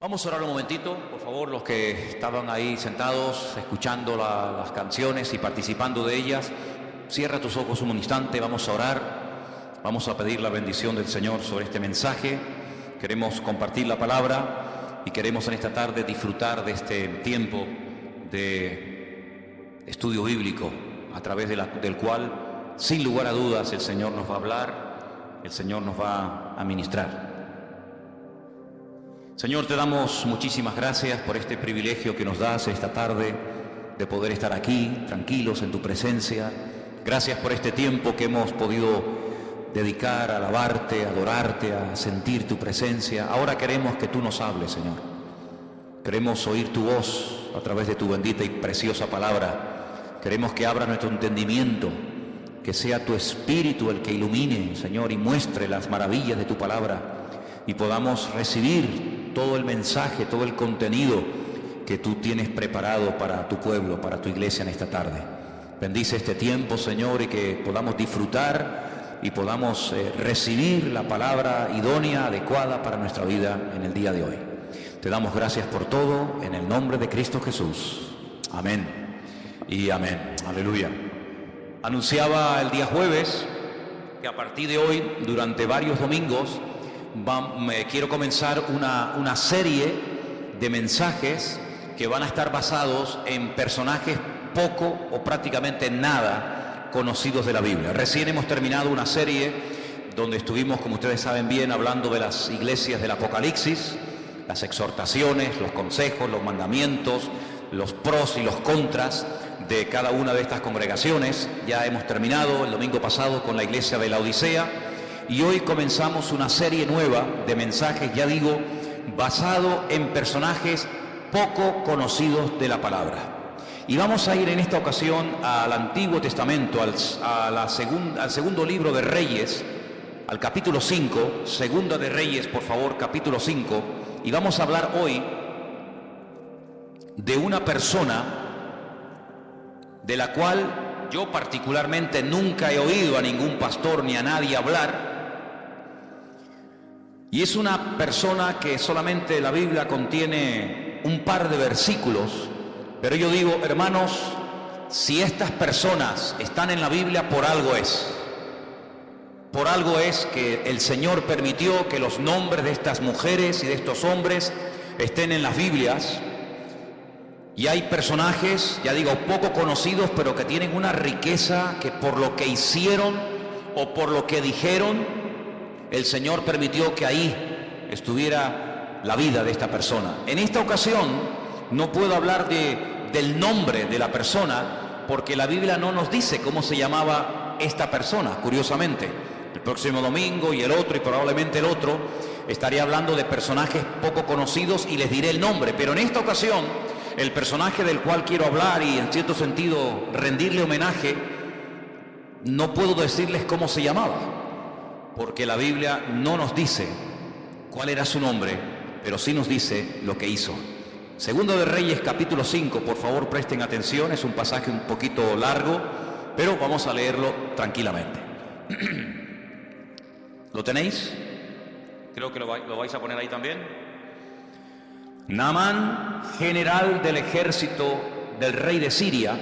Vamos a orar un momentito, por favor, los que estaban ahí sentados, escuchando las canciones y participando de ellas. Cierra tus ojos un instante, vamos a orar, vamos a pedir la bendición del Señor sobre este mensaje. Queremos compartir la palabra y queremos en esta tarde disfrutar de este tiempo de estudio bíblico, a través del cual, sin lugar a dudas, el Señor nos va a hablar, el Señor nos va a ministrar. Señor, te damos muchísimas gracias por este privilegio que nos das esta tarde de poder estar aquí, tranquilos en tu presencia. Gracias por este tiempo que hemos podido dedicar a alabarte, a adorarte, a sentir tu presencia. Ahora queremos que tú nos hables, Señor. Queremos oír tu voz a través de tu bendita y preciosa palabra. Queremos que abra nuestro entendimiento, que sea tu Espíritu el que ilumine, Señor, y muestre las maravillas de tu palabra, y podamos recibir todo el mensaje, todo el contenido que tú tienes preparado para tu pueblo, para tu iglesia en esta tarde. Bendice este tiempo, Señor, y que podamos disfrutar y podamos recibir la palabra idónea, adecuada para nuestra vida en el día de hoy. Te damos gracias por todo, en el nombre de Cristo Jesús. Amén y amén. Aleluya. Anunciaba el día jueves que a partir de hoy, durante varios domingos, quiero comenzar una serie de mensajes que van a estar basados en personajes poco o prácticamente nada conocidos de la Biblia. Recién hemos terminado una serie donde estuvimos, como ustedes saben bien, hablando de las iglesias del Apocalipsis, las exhortaciones, los consejos, los mandamientos, los pros y los contras de cada una de estas congregaciones. Ya hemos terminado el domingo pasado con la iglesia de la Odisea. Y hoy comenzamos una serie nueva de mensajes, ya digo, basado en personajes poco conocidos de la palabra. Y vamos a ir en esta ocasión al Antiguo Testamento, al segundo libro de Reyes, al capítulo 5, Segunda de Reyes, por favor, capítulo 5. Y vamos a hablar hoy de una persona de la cual yo particularmente nunca he oído a ningún pastor ni a nadie hablar. Y es una persona que solamente la Biblia contiene un par de versículos, pero yo digo, hermanos, si estas personas están en la Biblia, por algo es. Por algo es que el Señor permitió que los nombres de estas mujeres y de estos hombres estén en las Biblias. Y hay personajes, ya digo, poco conocidos, pero que tienen una riqueza que por lo que hicieron o por lo que dijeron, el Señor permitió que ahí estuviera la vida de esta persona. En esta ocasión no puedo hablar del nombre de la persona, porque la Biblia no nos dice cómo se llamaba esta persona, curiosamente. El próximo domingo y el otro, y probablemente el otro, estaré hablando de personajes poco conocidos y les diré el nombre. Pero en esta ocasión, el personaje del cual quiero hablar y en cierto sentido rendirle homenaje, no puedo decirles cómo se llamaba, porque la Biblia no nos dice cuál era su nombre, pero sí nos dice lo que hizo. Segundo de Reyes, capítulo 5, por favor presten atención, es un pasaje un poquito largo, pero vamos a leerlo tranquilamente. ¿Lo tenéis? Creo que lo vais a poner ahí también. Naamán, general del ejército del rey de Siria,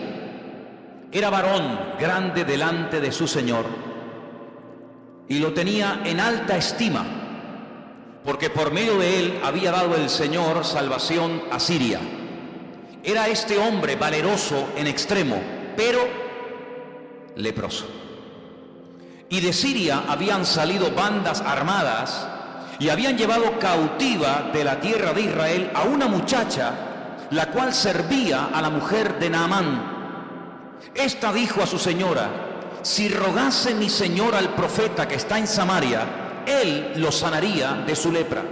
era varón grande delante de su señor y lo tenía en alta estima, porque por medio de él había dado el Señor salvación a Siria. Era este hombre valeroso en extremo, pero leproso. Y de Siria habían salido bandas armadas y habían llevado cautiva de la tierra de Israel a una muchacha, la cual servía a la mujer de Naamán. Esta dijo a su señora: si rogase mi señor al profeta que está en Samaria, él lo sanaría de su lepra.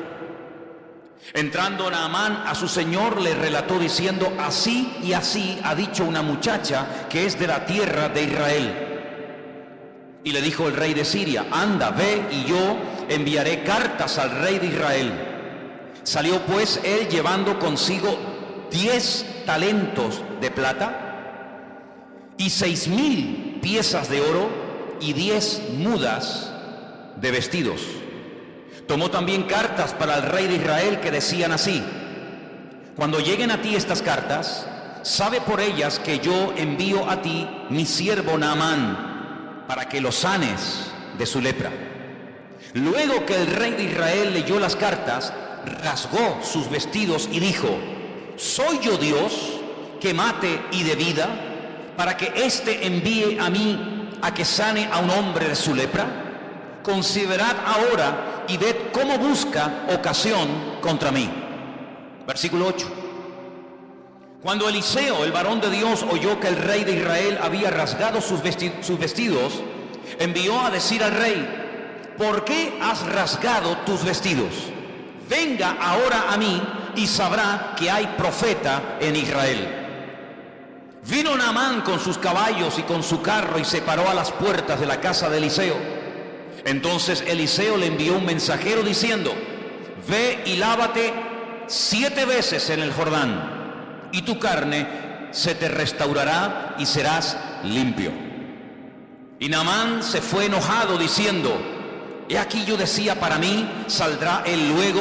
Entrando Naamán a su señor, le relató diciendo: así y así ha dicho una muchacha que es de la tierra de Israel. Y le dijo el rey de Siria: anda, ve, y yo enviaré cartas al rey de Israel. Salió pues él llevando consigo 10 talentos de plata y 6,000 piezas de oro y 10 mudas de vestidos. Tomó también cartas para el rey de Israel que decían así: Cuando lleguen a ti estas cartas, sabe por ellas que yo envío a ti mi siervo Naamán, para que lo sanes de su lepra. Luego que el rey de Israel leyó las cartas, rasgó sus vestidos y dijo: ¿soy yo Dios que mate y dé vida, para que éste envíe a mí a que sane a un hombre de su lepra? Considerad ahora y ved cómo busca ocasión contra mí. Versículo 8. Cuando Eliseo, el varón de Dios, oyó que el rey de Israel había rasgado sus vestidos, envió a decir al rey: ¿por qué has rasgado tus vestidos? Venga ahora a mí y sabrá que hay profeta en Israel. Vino Naamán con sus caballos y con su carro y se paró a las puertas de la casa de Eliseo. Entonces Eliseo le envió un mensajero diciendo: ve y lávate 7 veces en el Jordán, y tu carne se te restaurará y serás limpio. Y Naamán se fue enojado diciendo: he aquí yo decía para mí, saldrá él luego,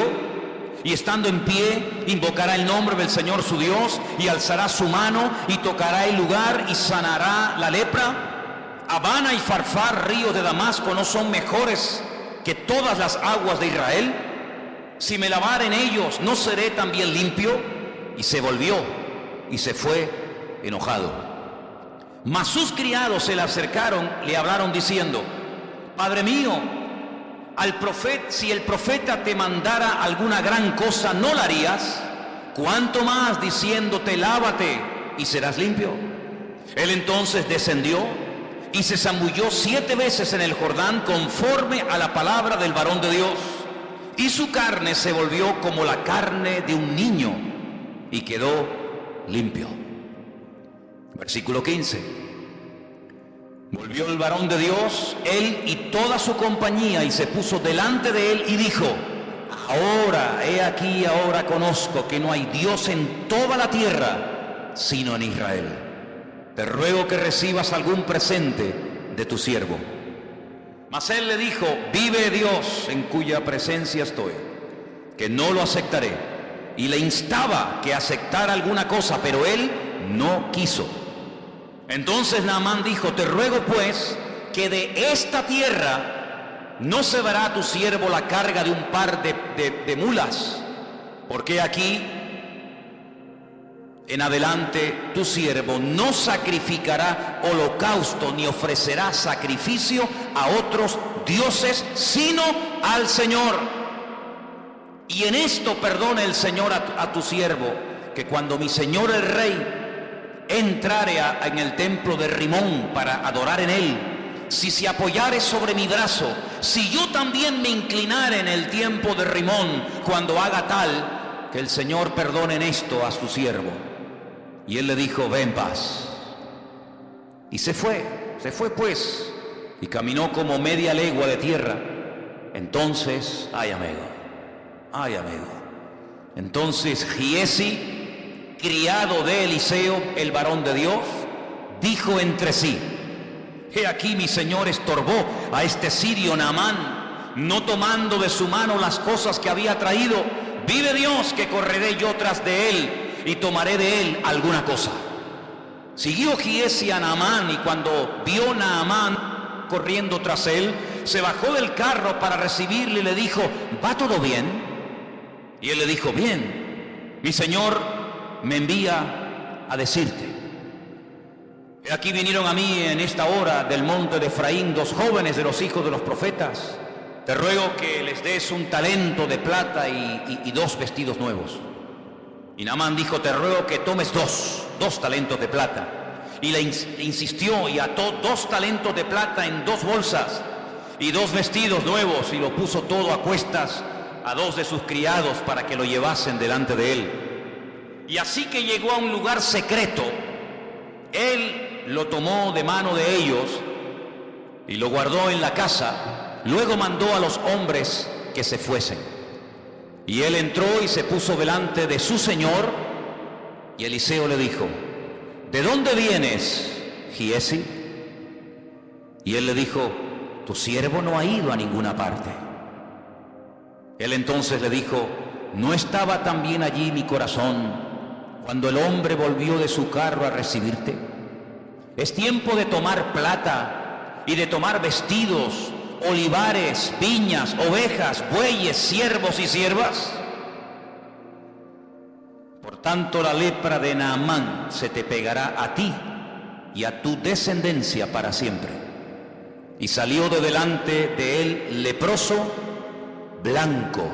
y estando en pie, invocará el nombre del Señor su Dios, y alzará su mano, y tocará el lugar, y sanará la lepra. Abana y Farfar, ríos de Damasco, ¿no son mejores que todas las aguas de Israel? Si me lavare en ellos, ¿no seré también limpio? Y se volvió, y se fue enojado. Mas sus criados se le acercaron, le hablaron diciendo: Padre mío, si el profeta te mandara alguna gran cosa, ¿no la harías? ¿Cuánto más diciéndote: lávate y serás limpio? Él entonces descendió y se zambulló 7 veces en el Jordán, conforme a la palabra del varón de Dios, y su carne se volvió como la carne de un niño, y quedó limpio. Versículo 15. Volvió el varón de Dios, él y toda su compañía, y se puso delante de él y dijo: ahora, he aquí, ahora conozco que no hay Dios en toda la tierra sino en Israel. Te ruego que recibas algún presente de tu siervo. Mas él le dijo: vive Dios en cuya presencia estoy, que no lo aceptaré. Y le instaba que aceptara alguna cosa, pero él no quiso. Entonces Naamán dijo: te ruego pues que de esta tierra no se verá a tu siervo la carga de un par de mulas, porque aquí en adelante tu siervo no sacrificará holocausto ni ofrecerá sacrificio a otros dioses, sino al Señor. Y en esto perdone el Señor a tu siervo, que cuando mi señor el rey entrare en el templo de Rimón para adorar en él, si se apoyare sobre mi brazo, si yo también me inclinare en el tiempo de Rimón, cuando haga tal, que el Señor perdone en esto a su siervo. Y él le dijo: ve en paz. Y se fue pues, y caminó como media legua de tierra. Entonces, ay amigo, entonces Giesi, criado de Eliseo, el varón de Dios, dijo entre sí: he aquí mi señor estorbó a este sirio Naamán, no tomando de su mano las cosas que había traído. Vive Dios que correré yo tras de él y tomaré de él alguna cosa. Siguió Giesi a Naamán, y cuando vio Naamán corriendo tras él, se bajó del carro para recibirle y le dijo: ¿va todo bien? Y él le dijo: bien, mi señor me envía a decirte: aquí vinieron a mí en esta hora del monte de Efraín 2 jóvenes de los hijos de los profetas. Te ruego que les des un talento de plata y 2 vestidos nuevos. Y Naamán dijo: te ruego que tomes 2 talentos de plata. Y le insistió, y ató 2 talentos de plata en 2 bolsas y 2 vestidos nuevos, y lo puso todo a cuestas a 2 de sus criados para que lo llevasen delante de él. Y así que llegó a un lugar secreto, él lo tomó de mano de ellos y lo guardó en la casa. Luego mandó a los hombres que se fuesen. Y él entró y se puso delante de su señor. Y Eliseo le dijo: ¿de dónde vienes, Giesi? Y él le dijo: tu siervo no ha ido a ninguna parte. Él entonces le dijo: ¿no estaba también allí mi corazón cuando el hombre volvió de su carro a recibirte? Es tiempo de tomar plata y de tomar vestidos, olivares, viñas, ovejas, bueyes, siervos y siervas. Por tanto, la lepra de Naamán se te pegará a ti y a tu descendencia para siempre. Y salió de delante de él leproso, blanco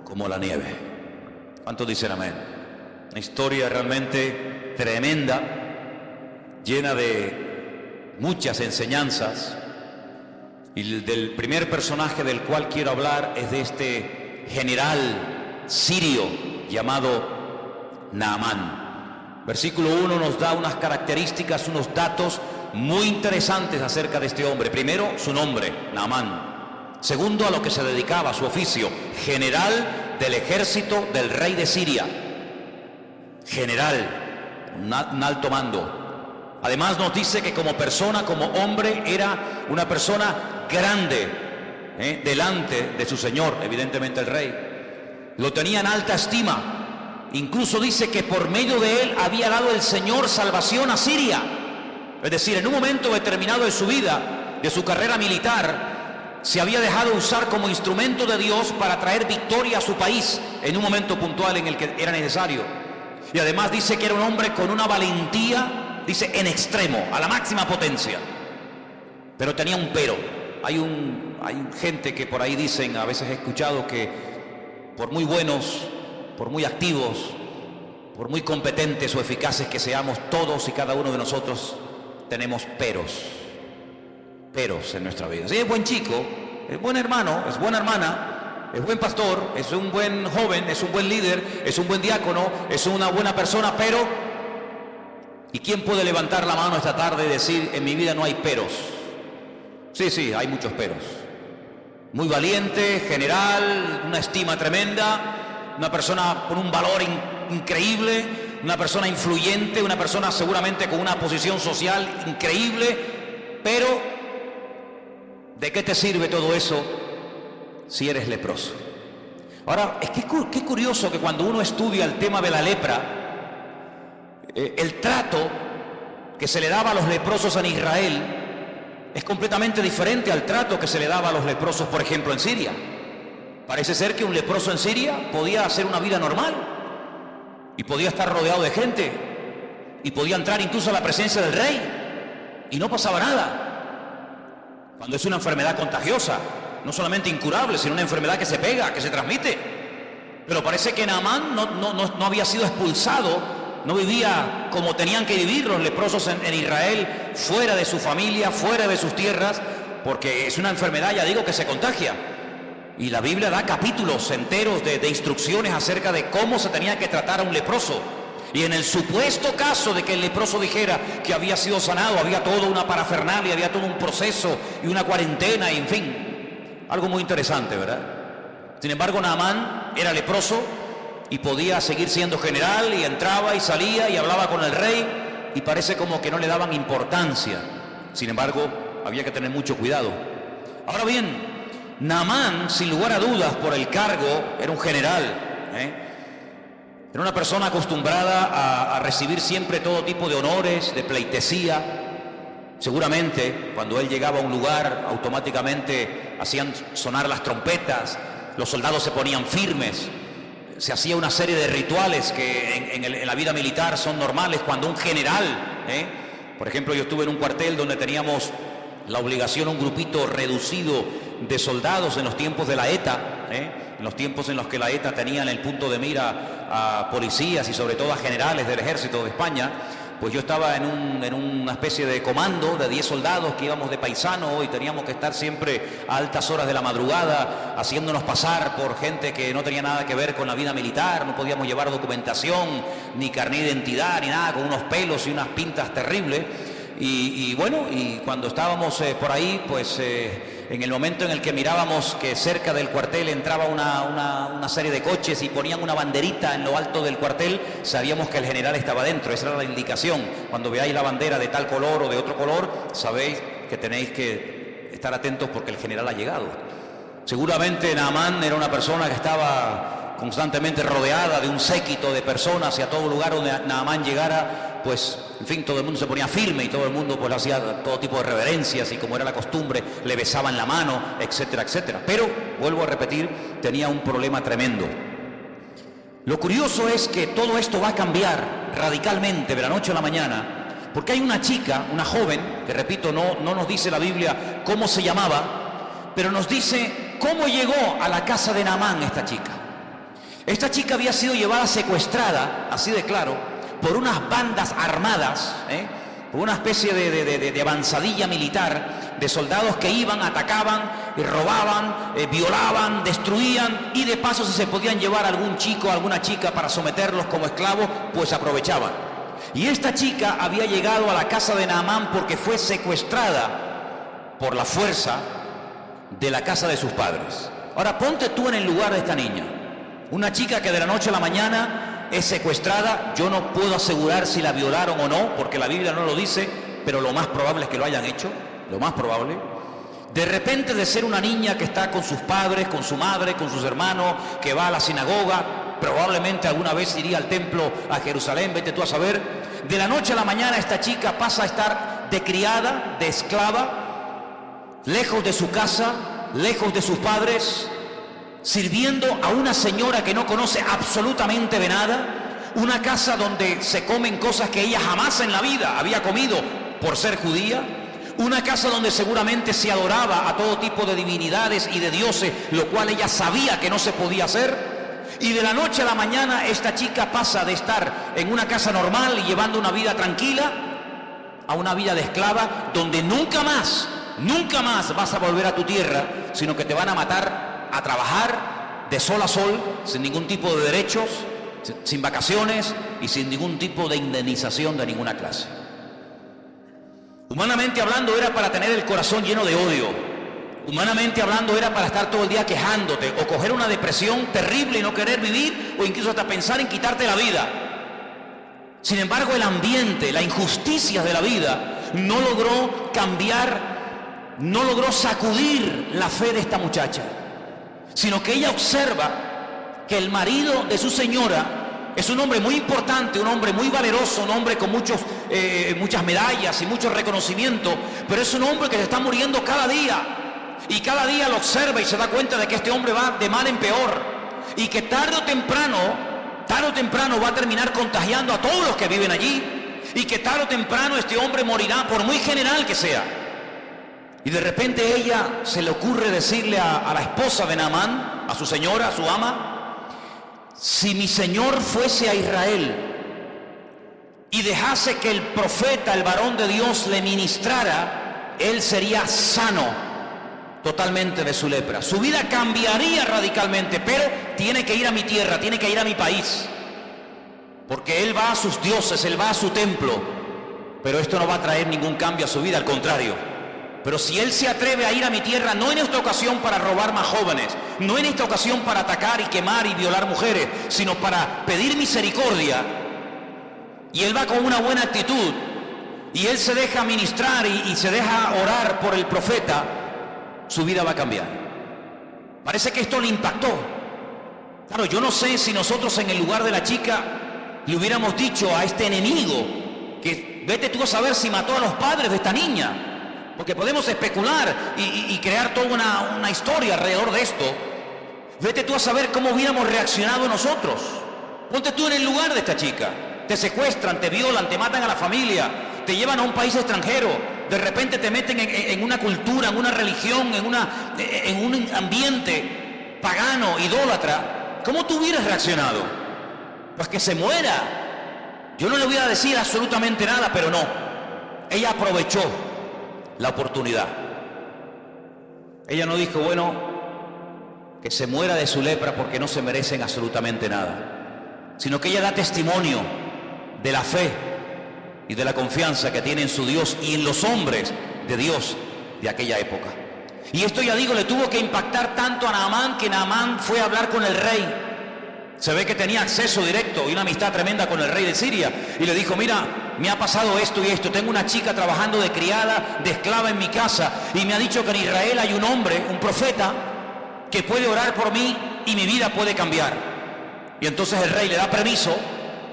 como la nieve. ¿Cuántos dicen amén? Una historia realmente tremenda, llena de muchas enseñanzas. Y del primer personaje del cual quiero hablar es de este general sirio llamado Naamán. Versículo 1 nos da unas características, unos datos muy interesantes acerca de este hombre. Primero, su nombre, Naamán. Segundo, a lo que se dedicaba, su oficio, general del ejército del rey de Siria. General, un alto mando. Además nos dice que como persona, como hombre, era una persona grande, delante de su señor, evidentemente el rey. Lo tenía en alta estima. Incluso dice que por medio de él había dado el Señor salvación a Siria. Es decir, en un momento determinado de su vida, de su carrera militar, se había dejado usar como instrumento de Dios para traer victoria a su país en un momento puntual en el que era necesario. Y además dice que era un hombre con una valentía, dice, en extremo, a la máxima potencia. Pero tenía un pero. Hay gente que por ahí dicen, a veces he escuchado que por muy buenos, por muy activos, por muy competentes o eficaces que seamos, todos y cada uno de nosotros tenemos peros en nuestra vida. Sí, es buen chico, es buen hermano, es buena hermana, es buen pastor, es un buen joven, es un buen líder, es un buen diácono, es una buena persona, pero ¿y quién puede levantar la mano esta tarde y decir, en mi vida no hay peros? Sí, hay muchos peros. Muy valiente, general, una estima tremenda, una persona con un valor increíble, una persona influyente, una persona seguramente con una posición social increíble, pero ¿de qué te sirve todo eso si eres leproso? Ahora, es que qué curioso que cuando uno estudia el tema de la lepra, el trato que se le daba a los leprosos en Israel es completamente diferente al trato que se le daba a los leprosos, por ejemplo, en Siria. Parece ser que un leproso en Siria podía hacer una vida normal y podía estar rodeado de gente y podía entrar incluso a la presencia del rey y no pasaba nada. Cuando es una enfermedad contagiosa, no solamente incurable, sino una enfermedad que se pega, que se transmite. Pero parece que Naamán no había sido expulsado, no vivía como tenían que vivir los leprosos en Israel, fuera de su familia, fuera de sus tierras, porque es una enfermedad, ya digo, que se contagia. Y la Biblia da capítulos enteros de instrucciones acerca de cómo se tenía que tratar a un leproso. Y en el supuesto caso de que el leproso dijera que había sido sanado, había toda una parafernalia, había todo un proceso y una cuarentena, y en fin, algo muy interesante, ¿verdad? Sin embargo, Naamán era leproso y podía seguir siendo general, y entraba y salía y hablaba con el rey, y parece como que no le daban importancia. Sin embargo, había que tener mucho cuidado. Ahora bien, Naamán, sin lugar a dudas, por el cargo, era un general, era una persona acostumbrada a recibir siempre todo tipo de honores, de pleitesía. Seguramente, cuando él llegaba a un lugar, automáticamente hacían sonar las trompetas, los soldados se ponían firmes, se hacía una serie de rituales que en la vida militar son normales cuando un general, por ejemplo, yo estuve en un cuartel donde teníamos la obligación, un grupito reducido de soldados en los tiempos de la ETA, en los tiempos en los que la ETA tenía en el punto de mira a policías y sobre todo a generales del ejército de España. Pues yo estaba en una especie de comando de 10 soldados que íbamos de paisano y teníamos que estar siempre a altas horas de la madrugada haciéndonos pasar por gente que no tenía nada que ver con la vida militar, no podíamos llevar documentación, ni carnet de identidad, ni nada, con unos pelos y unas pintas terribles. Y bueno, y cuando estábamos por ahí, pues en el momento en el que mirábamos que cerca del cuartel entraba una serie de coches y ponían una banderita en lo alto del cuartel, sabíamos que el general estaba dentro. Esa era la indicación. Cuando veáis la bandera de tal color o de otro color, sabéis que tenéis que estar atentos porque el general ha llegado. Seguramente Naamán era una persona que estaba constantemente rodeada de un séquito de personas, y a todo lugar donde Naamán llegara, pues, en fin, todo el mundo se ponía firme y todo el mundo pues hacía todo tipo de reverencias, y como era la costumbre, le besaban la mano, etcétera, etcétera. Pero, vuelvo a repetir, tenía un problema tremendo. Lo curioso es que todo esto va a cambiar radicalmente de la noche a la mañana, porque hay una chica, una joven, que repito, no nos dice la Biblia cómo se llamaba, pero nos dice cómo llegó a la casa de Naamán esta chica. Esta chica había sido llevada secuestrada, así de claro, por unas bandas armadas, por una especie de avanzadilla militar, de soldados que iban, atacaban, robaban, violaban, destruían, y de paso, si se podían llevar a algún chico, a alguna chica para someterlos como esclavos, pues aprovechaban. Y esta chica había llegado a la casa de Naamán porque fue secuestrada por la fuerza de la casa de sus padres. Ahora ponte tú en el lugar de esta niña, una chica que de la noche a la mañana es secuestrada. Yo no puedo asegurar si la violaron o no, porque la Biblia no lo dice, pero lo más probable es que lo hayan hecho, lo más probable. De repente, de ser una niña que está con sus padres, con su madre, con sus hermanos, que va a la sinagoga, probablemente alguna vez iría al templo a Jerusalén, vete tú a saber, de la noche a la mañana esta chica pasa a estar de criada, de esclava, lejos de su casa, lejos de sus padres, sirviendo a una señora que no conoce absolutamente de nada, una casa donde se comen cosas que ella jamás en la vida había comido por ser judía, una casa donde seguramente se adoraba a todo tipo de divinidades y de dioses, lo cual ella sabía que no se podía hacer. Y de la noche a la mañana esta chica pasa de estar en una casa normal y llevando una vida tranquila a una vida de esclava, donde nunca más vas a volver a tu tierra, sino que te van a matar a trabajar de sol a sol, sin ningún tipo de derechos, sin vacaciones y sin ningún tipo de indemnización de ninguna clase. Humanamente hablando, era para tener el corazón lleno de odio. Humanamente hablando, era para estar todo el día quejándote o coger una depresión terrible y no querer vivir, o incluso hasta pensar en quitarte la vida. Sin embargo, el ambiente, la injusticia de la vida no logró cambiar, no logró sacudir la fe de esta muchacha, sino que ella observa que el marido de su señora es un hombre muy importante, un hombre muy valeroso, un hombre con muchas medallas y mucho reconocimiento, pero es un hombre que se está muriendo cada día. Y cada día lo observa y se da cuenta de que este hombre va de mal en peor, y que tarde o temprano va a terminar contagiando a todos los que viven allí, y que tarde o temprano este hombre morirá, por muy general que sea. Y de repente ella se le ocurre decirle a la esposa de Naamán, a su señora, a su ama: si mi señor fuese a Israel y dejase que el profeta, el varón de Dios, le ministrara, él sería sano totalmente de su lepra. Su vida cambiaría radicalmente, pero tiene que ir a mi tierra, tiene que ir a mi país, porque él va a sus dioses, él va a su templo. Pero esto no va a traer ningún cambio a su vida, al contrario. Pero si él se atreve a ir a mi tierra, no en esta ocasión para robar más jóvenes, no en esta ocasión para atacar y quemar y violar mujeres, sino para pedir misericordia, y él va con una buena actitud, y él se deja ministrar y se deja orar por el profeta, su vida va a cambiar. Parece que esto le impactó. Claro, yo no sé si nosotros en el lugar de la chica le hubiéramos dicho a este enemigo que vete tú a saber si mató a los padres de esta niña, porque podemos especular y crear toda una historia alrededor de esto. Vete tú a saber cómo hubiéramos reaccionado nosotros. Ponte tú en el lugar de esta chica. Te secuestran, te violan, te matan a la familia, te llevan a un país extranjero, de repente te meten en una cultura, en una religión, en un ambiente pagano, idólatra. ¿Cómo tú hubieras reaccionado? Pues que se muera. Yo no le voy a decir absolutamente nada, pero no. Ella aprovechó la oportunidad. Ella no dijo, bueno, que se muera de su lepra porque no se merecen absolutamente nada, sino que ella da testimonio de la fe y de la confianza que tiene en su Dios y en los hombres de Dios de aquella época. Y esto, ya digo, le tuvo que impactar tanto a Naamán, que Naamán fue a hablar con el rey. Se ve que tenía acceso directo y una amistad tremenda con el rey de Siria, y le dijo: mira, me ha pasado esto y esto, tengo una chica trabajando de criada, de esclava en mi casa, y me ha dicho que en Israel hay un hombre, un profeta, que puede orar por mí y mi vida puede cambiar. Y entonces el rey le da permiso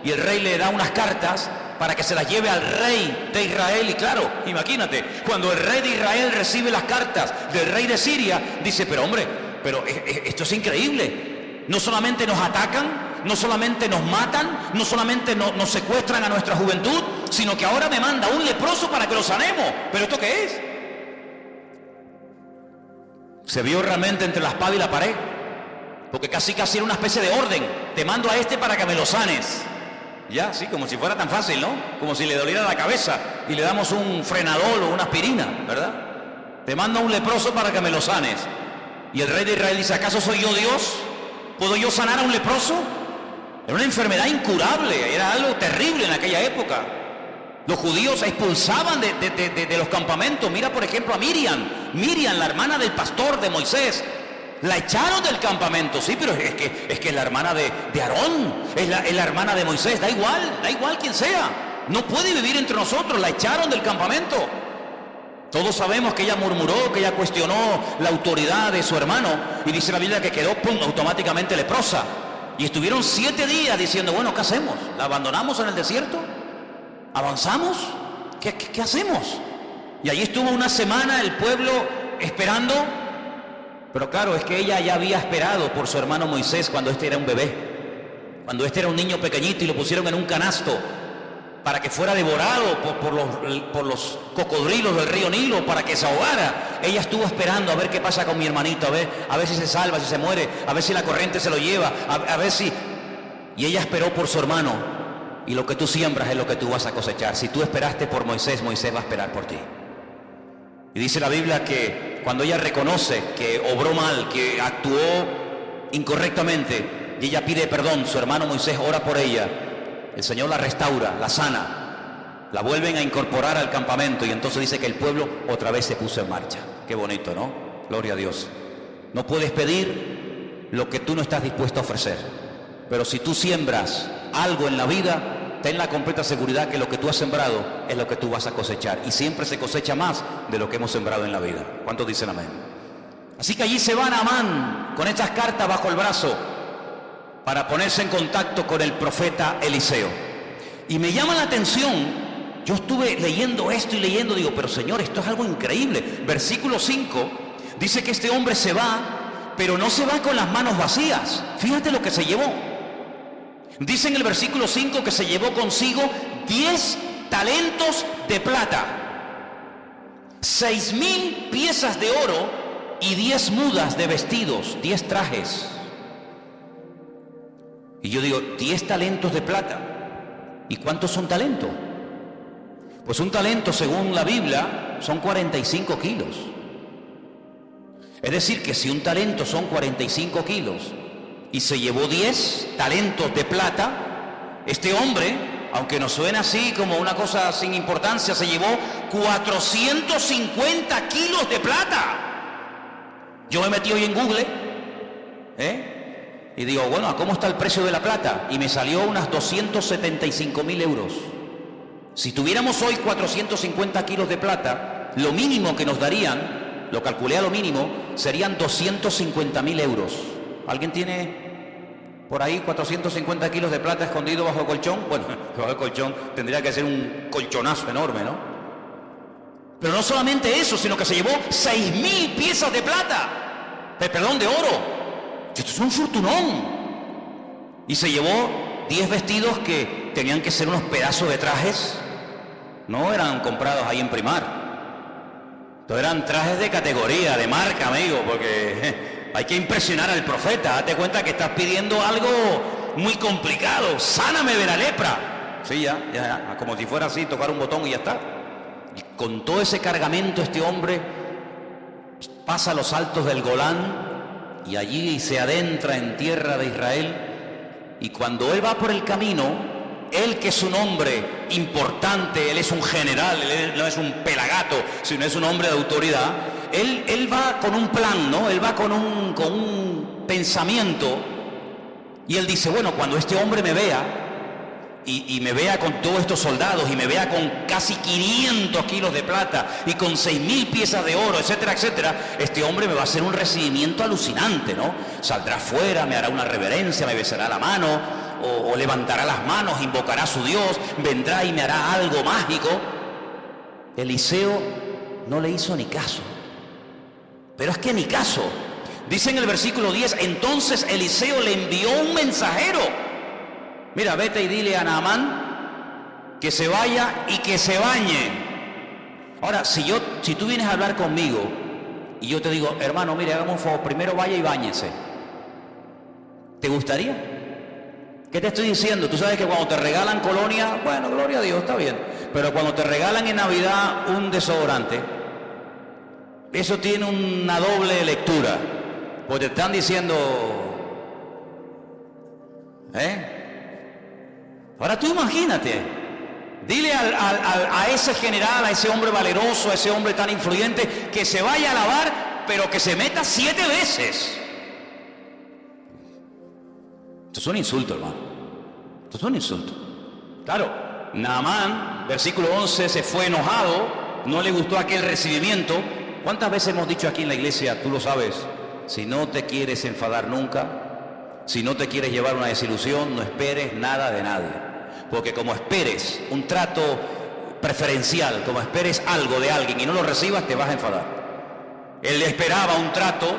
y el rey le da unas cartas para que se las lleve al rey de Israel. Y claro, imagínate, cuando el rey de Israel recibe las cartas del rey de Siria, dice, pero hombre, pero esto es increíble. No solamente nos atacan, no solamente nos matan, no solamente nos secuestran a nuestra juventud, sino que ahora me manda un leproso para que lo sanemos. ¿Pero esto qué es? Se vio realmente entre la espada y la pared, porque casi era una especie de orden. Te mando a este para que me lo sanes. Ya, sí, como si fuera tan fácil, ¿no? Como si le doliera la cabeza y le damos un frenadol o una aspirina, ¿verdad? Te mando a un leproso para que me lo sanes. Y el rey de Israel dice, ¿acaso soy yo Dios? ¿Puedo yo sanar a un leproso? Era una enfermedad incurable, era algo terrible en aquella época. Los judíos expulsaban de los campamentos. Mira, por ejemplo, a Miriam, la hermana del pastor de Moisés. La echaron del campamento, sí, pero es que es la hermana de Aarón, es la hermana de Moisés, da igual quien sea. No puede vivir entre nosotros, la echaron del campamento. Todos sabemos que ella murmuró, que ella cuestionó la autoridad de su hermano, y dice la Biblia que quedó, pum, automáticamente leprosa. Y estuvieron 7 días diciendo, bueno, ¿qué hacemos? ¿La abandonamos en el desierto? ¿Avanzamos? ¿Qué hacemos? Y allí estuvo una semana el pueblo esperando. Pero claro, es que ella ya había esperado por su hermano Moisés cuando este era un bebé, cuando este era un niño pequeñito y lo pusieron en un canasto para que fuera devorado por los cocodrilos del río Nilo, para que se ahogara. Ella estuvo esperando a ver qué pasa con mi hermanito, a ver si se salva, si se muere, a ver si la corriente se lo lleva, a ver si... Y ella esperó por su hermano, y lo que tú siembras es lo que tú vas a cosechar. Si tú esperaste por Moisés, Moisés va a esperar por ti. Y dice la Biblia que cuando ella reconoce que obró mal, que actuó incorrectamente, y ella pide perdón, su hermano Moisés ora por ella, el Señor la restaura, la sana, la vuelven a incorporar al campamento, y entonces dice que el pueblo otra vez se puso en marcha. Qué bonito, ¿no? Gloria a Dios. No puedes pedir lo que tú no estás dispuesto a ofrecer, pero si tú siembras algo en la vida, ten la completa seguridad que lo que tú has sembrado es lo que tú vas a cosechar, y siempre se cosecha más de lo que hemos sembrado en la vida. ¿Cuántos dicen amén? Así que allí se va Naamán con estas cartas bajo el brazo para ponerse en contacto con el profeta Eliseo. Y me llama la atención, yo estuve leyendo esto y leyendo, digo, pero Señor, esto es algo increíble. Versículo 5 dice que este hombre se va, pero no se va con las manos vacías. Fíjate lo que se llevó. Dice en el versículo 5 que se llevó consigo 10 talentos de plata, 6,000 piezas de oro y 10 mudas de vestidos, 10 trajes. Y yo digo, 10 talentos de plata. ¿Y cuántos son talentos? Pues un talento, según la Biblia, son 45 kilos. Es decir, que si un talento son 45 kilos y se llevó 10 talentos de plata, este hombre, aunque nos suena así como una cosa sin importancia, se llevó 450 kilos de plata. Yo me metí hoy en Google, y digo, bueno, ¿cómo está el precio de la plata? Y me salió unas 275.000 euros. Si tuviéramos hoy 450 kilos de plata, lo mínimo que nos darían, lo calculé a lo mínimo, serían 250.000 euros. ¿Alguien tiene por ahí 450 kilos de plata escondido bajo el colchón? Bueno, bajo el colchón tendría que ser un colchonazo enorme, ¿no? Pero no solamente eso, sino que se llevó 6,000 piezas de plata, perdón, de oro. Esto es un fortunón. Y se llevó 10 vestidos que tenían que ser unos pedazos de trajes. No eran comprados ahí en Primar. Entonces eran trajes de categoría, de marca, amigo, porque hay que impresionar al profeta. Date cuenta que estás pidiendo algo muy complicado. Sáname de la lepra. Sí, ya, como si fuera así, tocar un botón y ya está. Y con todo ese cargamento este hombre pasa los altos del Golán y allí se adentra en tierra de Israel. Y cuando él va por el camino, él, que es un hombre importante, él es un general, él no es un pelagato, sino es un hombre de autoridad, él va con un plan, ¿no? Él va con un pensamiento, y él dice, bueno, cuando este hombre me vea, y me vea con todos estos soldados y me vea con casi 500 kilos de plata y con 6.000 piezas de oro, etcétera, etcétera, este hombre me va a hacer un recibimiento alucinante, ¿no? Saldrá afuera, me hará una reverencia, me besará la mano o levantará las manos, invocará a su Dios, vendrá y me hará algo mágico. Eliseo no le hizo ni caso, pero es que ni caso. Dice en el versículo 10, entonces Eliseo le envió un mensajero. Mira, vete y dile a Naamán que se vaya y que se bañe. Ahora, si tú vienes a hablar conmigo y yo te digo, hermano, mire, hagamos un favor, primero vaya y báñese, ¿te gustaría? ¿Qué te estoy diciendo? Tú sabes que cuando te regalan colonia, bueno, gloria a Dios, está bien, pero cuando te regalan en Navidad un desodorante, eso tiene una doble lectura, porque te están diciendo, ahora tú imagínate, dile a ese general, a ese hombre valeroso, a ese hombre tan influyente, que se vaya a lavar, pero que se meta 7 veces. Esto es un insulto, hermano. Esto es un insulto. Claro, Naamán, versículo 11, se fue enojado, no le gustó aquel recibimiento. ¿Cuántas veces hemos dicho aquí en la iglesia, tú lo sabes, si no te quieres enfadar nunca, si no te quieres llevar una desilusión, no esperes nada de nadie? Porque como esperes un trato preferencial, como esperes algo de alguien y no lo recibas, te vas a enfadar. Él esperaba un trato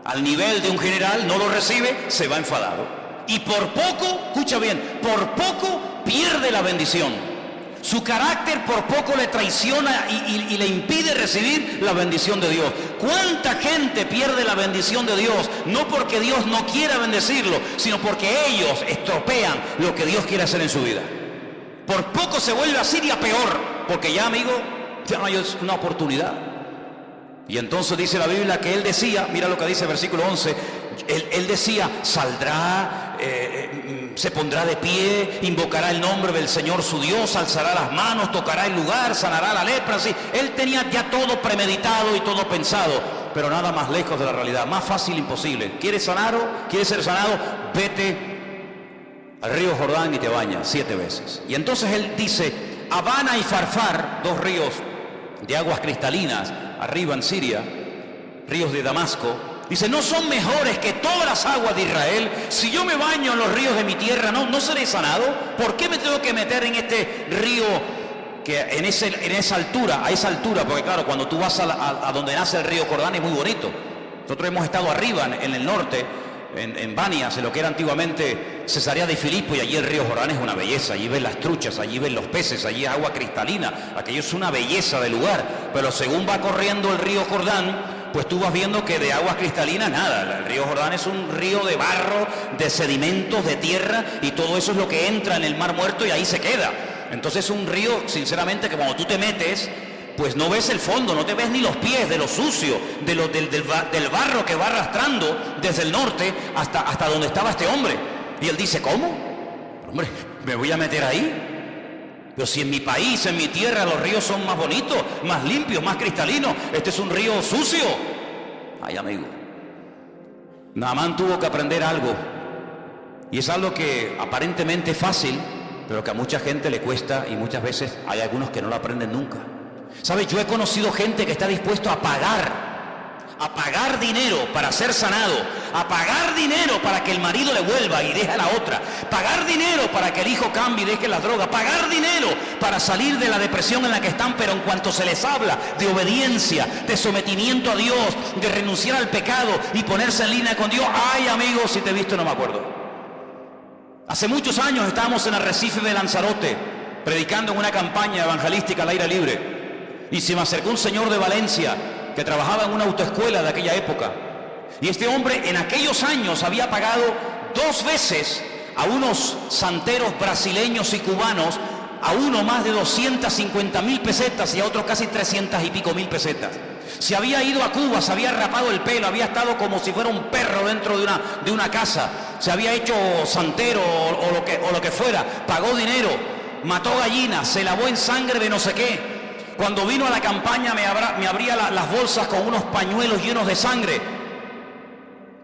al nivel de un general, no lo recibe, se va enfadado. Y por poco, escucha bien, por poco pierde la bendición. Su carácter por poco le traiciona y le impide recibir la bendición de Dios. ¿Cuánta gente pierde la bendición de Dios? No porque Dios no quiera bendecirlo, sino porque ellos estropean lo que Dios quiere hacer en su vida. Por poco se vuelve así y a peor, porque ya, amigo, ya no hay una oportunidad. Y entonces dice la Biblia que él decía, mira lo que dice el versículo 11, él decía, saldrá, se pondrá de pie, invocará el nombre del Señor su Dios, alzará las manos, tocará el lugar, sanará la lepra, así. Él tenía ya todo premeditado y todo pensado, pero nada más lejos de la realidad, más fácil imposible. ¿Quieres sanar? ¿Quieres ser sanado? Vete al río Jordán y te bañas 7 veces. Y entonces él dice, Abana y Farfar, 2 ríos de aguas cristalinas, arriba en Siria, ríos de Damasco, dice, ¿no son mejores que todas las aguas de Israel? Si yo me baño en los ríos de mi tierra, ¿no seré sanado? ¿Por qué me tengo que meter en este río que en esa altura, a esa altura? Porque claro, cuando tú vas a donde nace el río Jordán es muy bonito. Nosotros hemos estado arriba en el norte, en Banias, en lo que era antiguamente Cesarea de Filipo, y allí el río Jordán es una belleza. Allí ves las truchas, allí ves los peces, allí es agua cristalina, aquello es una belleza de lugar. Pero según va corriendo el río Jordán, pues tú vas viendo que de aguas cristalinas nada. El río Jordán es un río de barro, de sedimentos, de tierra, y todo eso es lo que entra en el mar muerto y ahí se queda. Entonces es un río, sinceramente, que cuando tú te metes, pues no ves el fondo, no te ves ni los pies de lo sucio, del barro que va arrastrando desde el norte hasta donde estaba este hombre. Y él dice, ¿cómo? Hombre, ¿me voy a meter ahí? Pero si en mi país, en mi tierra, los ríos son más bonitos, más limpios, más cristalinos, este es un río sucio. Ay, amigo, Naamán tuvo que aprender algo, y es algo que aparentemente es fácil, pero que a mucha gente le cuesta, y muchas veces hay algunos que no lo aprenden nunca. ¿Sabes? Yo he conocido gente que está dispuesto a pagar dinero para ser sanado, a pagar dinero para que el marido le vuelva y deje a la otra, pagar dinero para que el hijo cambie y deje las drogas, pagar dinero para salir de la depresión en la que están, pero en cuanto se les habla de obediencia, de sometimiento a Dios, de renunciar al pecado y ponerse en línea con Dios, ay, amigo, si te he visto no me acuerdo. Hace muchos años estábamos en Arrecife de Lanzarote predicando en una campaña evangelística al aire libre. Y se me acercó un señor de Valencia que trabajaba en una autoescuela de aquella época. Y este hombre en aquellos años había pagado 2 veces a unos santeros brasileños y cubanos, a uno más de 250.000 pesetas y a otro casi 300 y pico mil pesetas. Se había ido a Cuba, se había rapado el pelo, había estado como si fuera un perro dentro de una casa, se había hecho santero o lo que fuera, pagó dinero, mató gallinas, se lavó en sangre de no sé qué. Cuando vino a la campaña me abría las bolsas con unos pañuelos llenos de sangre.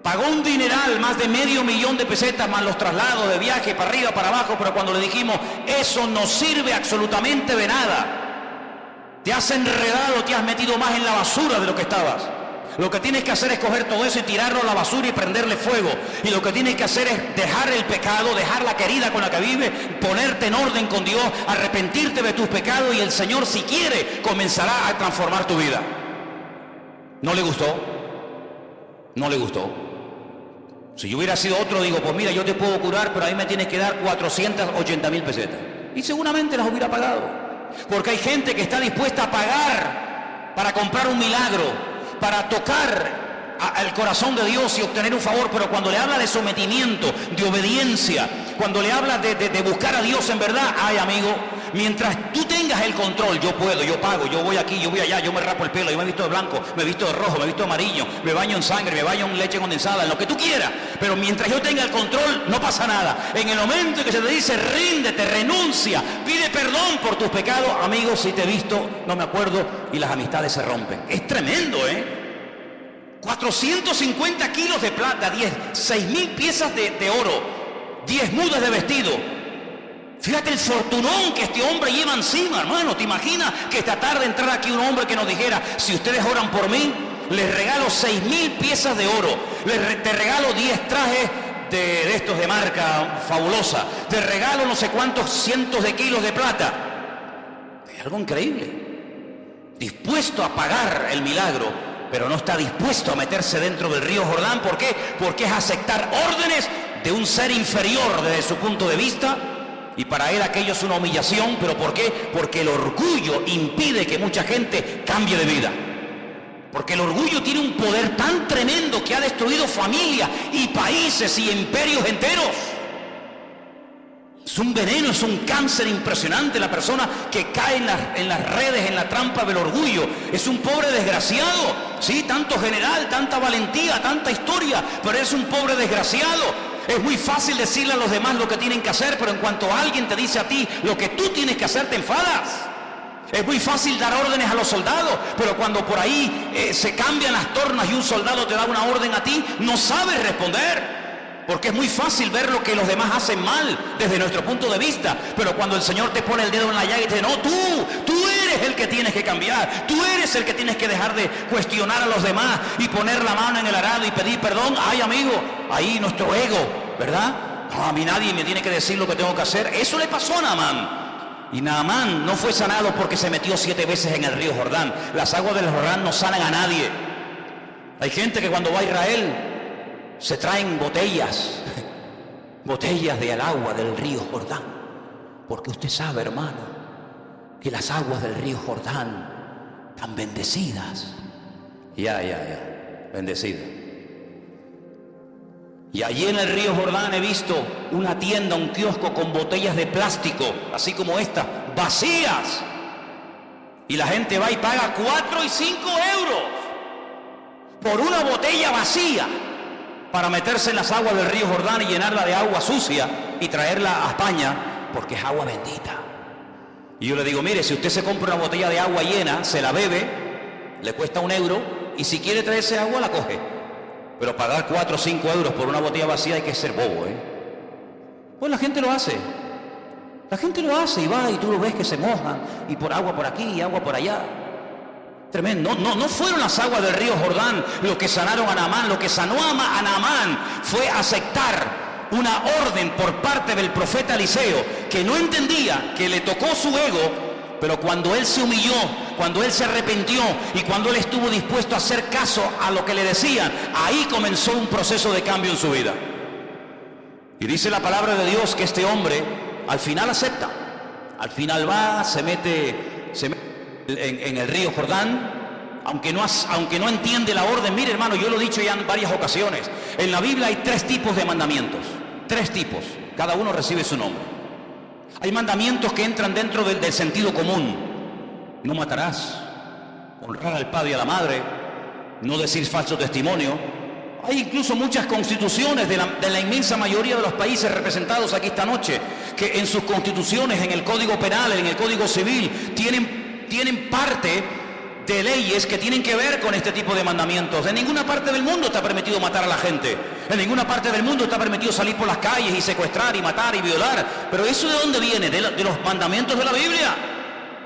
Pagó un dineral, más de $500,000 de pesetas, más los traslados de viaje para arriba, para abajo, pero cuando le dijimos, eso no sirve absolutamente de nada. Te has enredado, te has metido más en la basura de lo que estabas. Lo que tienes que hacer es coger todo eso y tirarlo a la basura y prenderle fuego. Y lo que tienes que hacer es dejar el pecado, dejar la querida con la que vives, ponerte en orden con Dios, arrepentirte de tus pecados y el Señor, si quiere, comenzará a transformar tu vida. ¿No le gustó? No le gustó. Si yo hubiera sido otro, digo, pues mira, yo te puedo curar, pero a mí me tienes que dar 480,000 pesetas. Y seguramente las hubiera pagado. Porque hay gente que está dispuesta a pagar para comprar un milagro, para tocar al corazón de Dios y obtener un favor, pero cuando le habla de sometimiento, de obediencia, cuando le habla de buscar a Dios en verdad, ay amigo, mientras tú tengas el control, yo puedo, yo pago, yo voy aquí, yo voy allá, yo me rapo el pelo, yo me he visto de blanco, me he visto de rojo, me he visto de amarillo, me baño en sangre, me baño en leche condensada, en lo que tú quieras, pero mientras yo tenga el control, no pasa nada. En el momento en que se te dice, ríndete, renuncia, pide perdón por tus pecados, amigos, si te he visto, no me acuerdo, y las amistades se rompen. Es tremendo, 450 kilos de plata, 6,000 piezas de oro, 10 mudas de vestido. Fíjate el fortunón que este hombre lleva encima, hermano. ¿Te imaginas que esta tarde entrara aquí un hombre que nos dijera, si ustedes oran por mí, les regalo 6,000 piezas de oro, te regalo 10 trajes de estos de marca fabulosa, te regalo no sé cuántos cientos de kilos de plata? Es algo increíble. Dispuesto a pagar el milagro, pero no está dispuesto a meterse dentro del río Jordán. ¿Por qué? Porque es aceptar órdenes de un ser inferior desde su punto de vista, y para él aquello es una humillación. ¿Pero por qué? Porque el orgullo impide que mucha gente cambie de vida. Porque el orgullo tiene un poder tan tremendo que ha destruido familias y países y imperios enteros. Es un veneno, es un cáncer impresionante la persona que cae en las redes, en la trampa del orgullo. Es un pobre desgraciado, sí, tanto general, tanta valentía, tanta historia, pero es un pobre desgraciado. Es muy fácil decirle a los demás lo que tienen que hacer, pero en cuanto alguien te dice a ti lo que tú tienes que hacer, te enfadas. Es muy fácil dar órdenes a los soldados, pero cuando por ahí se cambian las tornas y un soldado te da una orden a ti, no sabes responder. Porque es muy fácil ver lo que los demás hacen mal desde nuestro punto de vista, pero cuando el Señor te pone el dedo en la llaga y te dice, no, tú eres el que tienes que cambiar, tú eres el que tienes que dejar de cuestionar a los demás y poner la mano en el arado y pedir perdón. Ay, amigo, ahí nuestro ego, ¿verdad? No, a mí nadie me tiene que decir lo que tengo que hacer. Eso le pasó a Naamán. Y Naamán no fue sanado porque se metió 7 veces en el río Jordán. Las aguas del Jordán no sanan a nadie. Hay gente que cuando va a Israel se traen botellas del agua del río Jordán, porque usted sabe, hermano, que las aguas del río Jordán están bendecidas. Ya, bendecidas. Y allí en el río Jordán he visto una tienda, un kiosco con botellas de plástico, así como esta, vacías. Y la gente va y paga 4 y 5 euros por una botella vacía, para meterse en las aguas del río Jordán y llenarla de agua sucia y traerla a España, porque es agua bendita. Y yo le digo, mire, si usted se compra una botella de agua llena, se la bebe, le cuesta 1 euro, y si quiere traerse agua, la coge. Pero pagar 4 o 5 euros por una botella vacía hay que ser bobo, Pues la gente lo hace. La gente lo hace y va y tú lo ves que se mojan, y por agua por aquí y agua por allá. Tremendo. No fueron las aguas del río Jordán lo que sanaron a Naamán. Lo que sanó a Naamán fue aceptar una orden por parte del profeta Eliseo, que no entendía, que le tocó su ego, pero cuando él se humilló, cuando él se arrepintió y cuando él estuvo dispuesto a hacer caso a lo que le decían, ahí comenzó un proceso de cambio en su vida. Y dice la palabra de Dios que este hombre al final acepta. Al final va, se mete en el río Jordán, aunque no entiende la orden. Mire, hermano, yo lo he dicho ya en varias ocasiones, en la Biblia hay 3 tipos de mandamientos, 3 tipos, cada uno recibe su nombre. Hay mandamientos que entran dentro del sentido común: no matarás, honrar al padre y a la madre, no decir falso testimonio. Hay incluso muchas constituciones de la inmensa mayoría de los países representados aquí esta noche, que en sus constituciones, en el Código Penal, en el Código Civil, tienen parte de leyes que tienen que ver con este tipo de mandamientos. En ninguna parte del mundo está permitido matar a la gente. En ninguna parte del mundo está permitido salir por las calles y secuestrar y matar y violar. Pero ¿eso de dónde viene? De los mandamientos de la Biblia.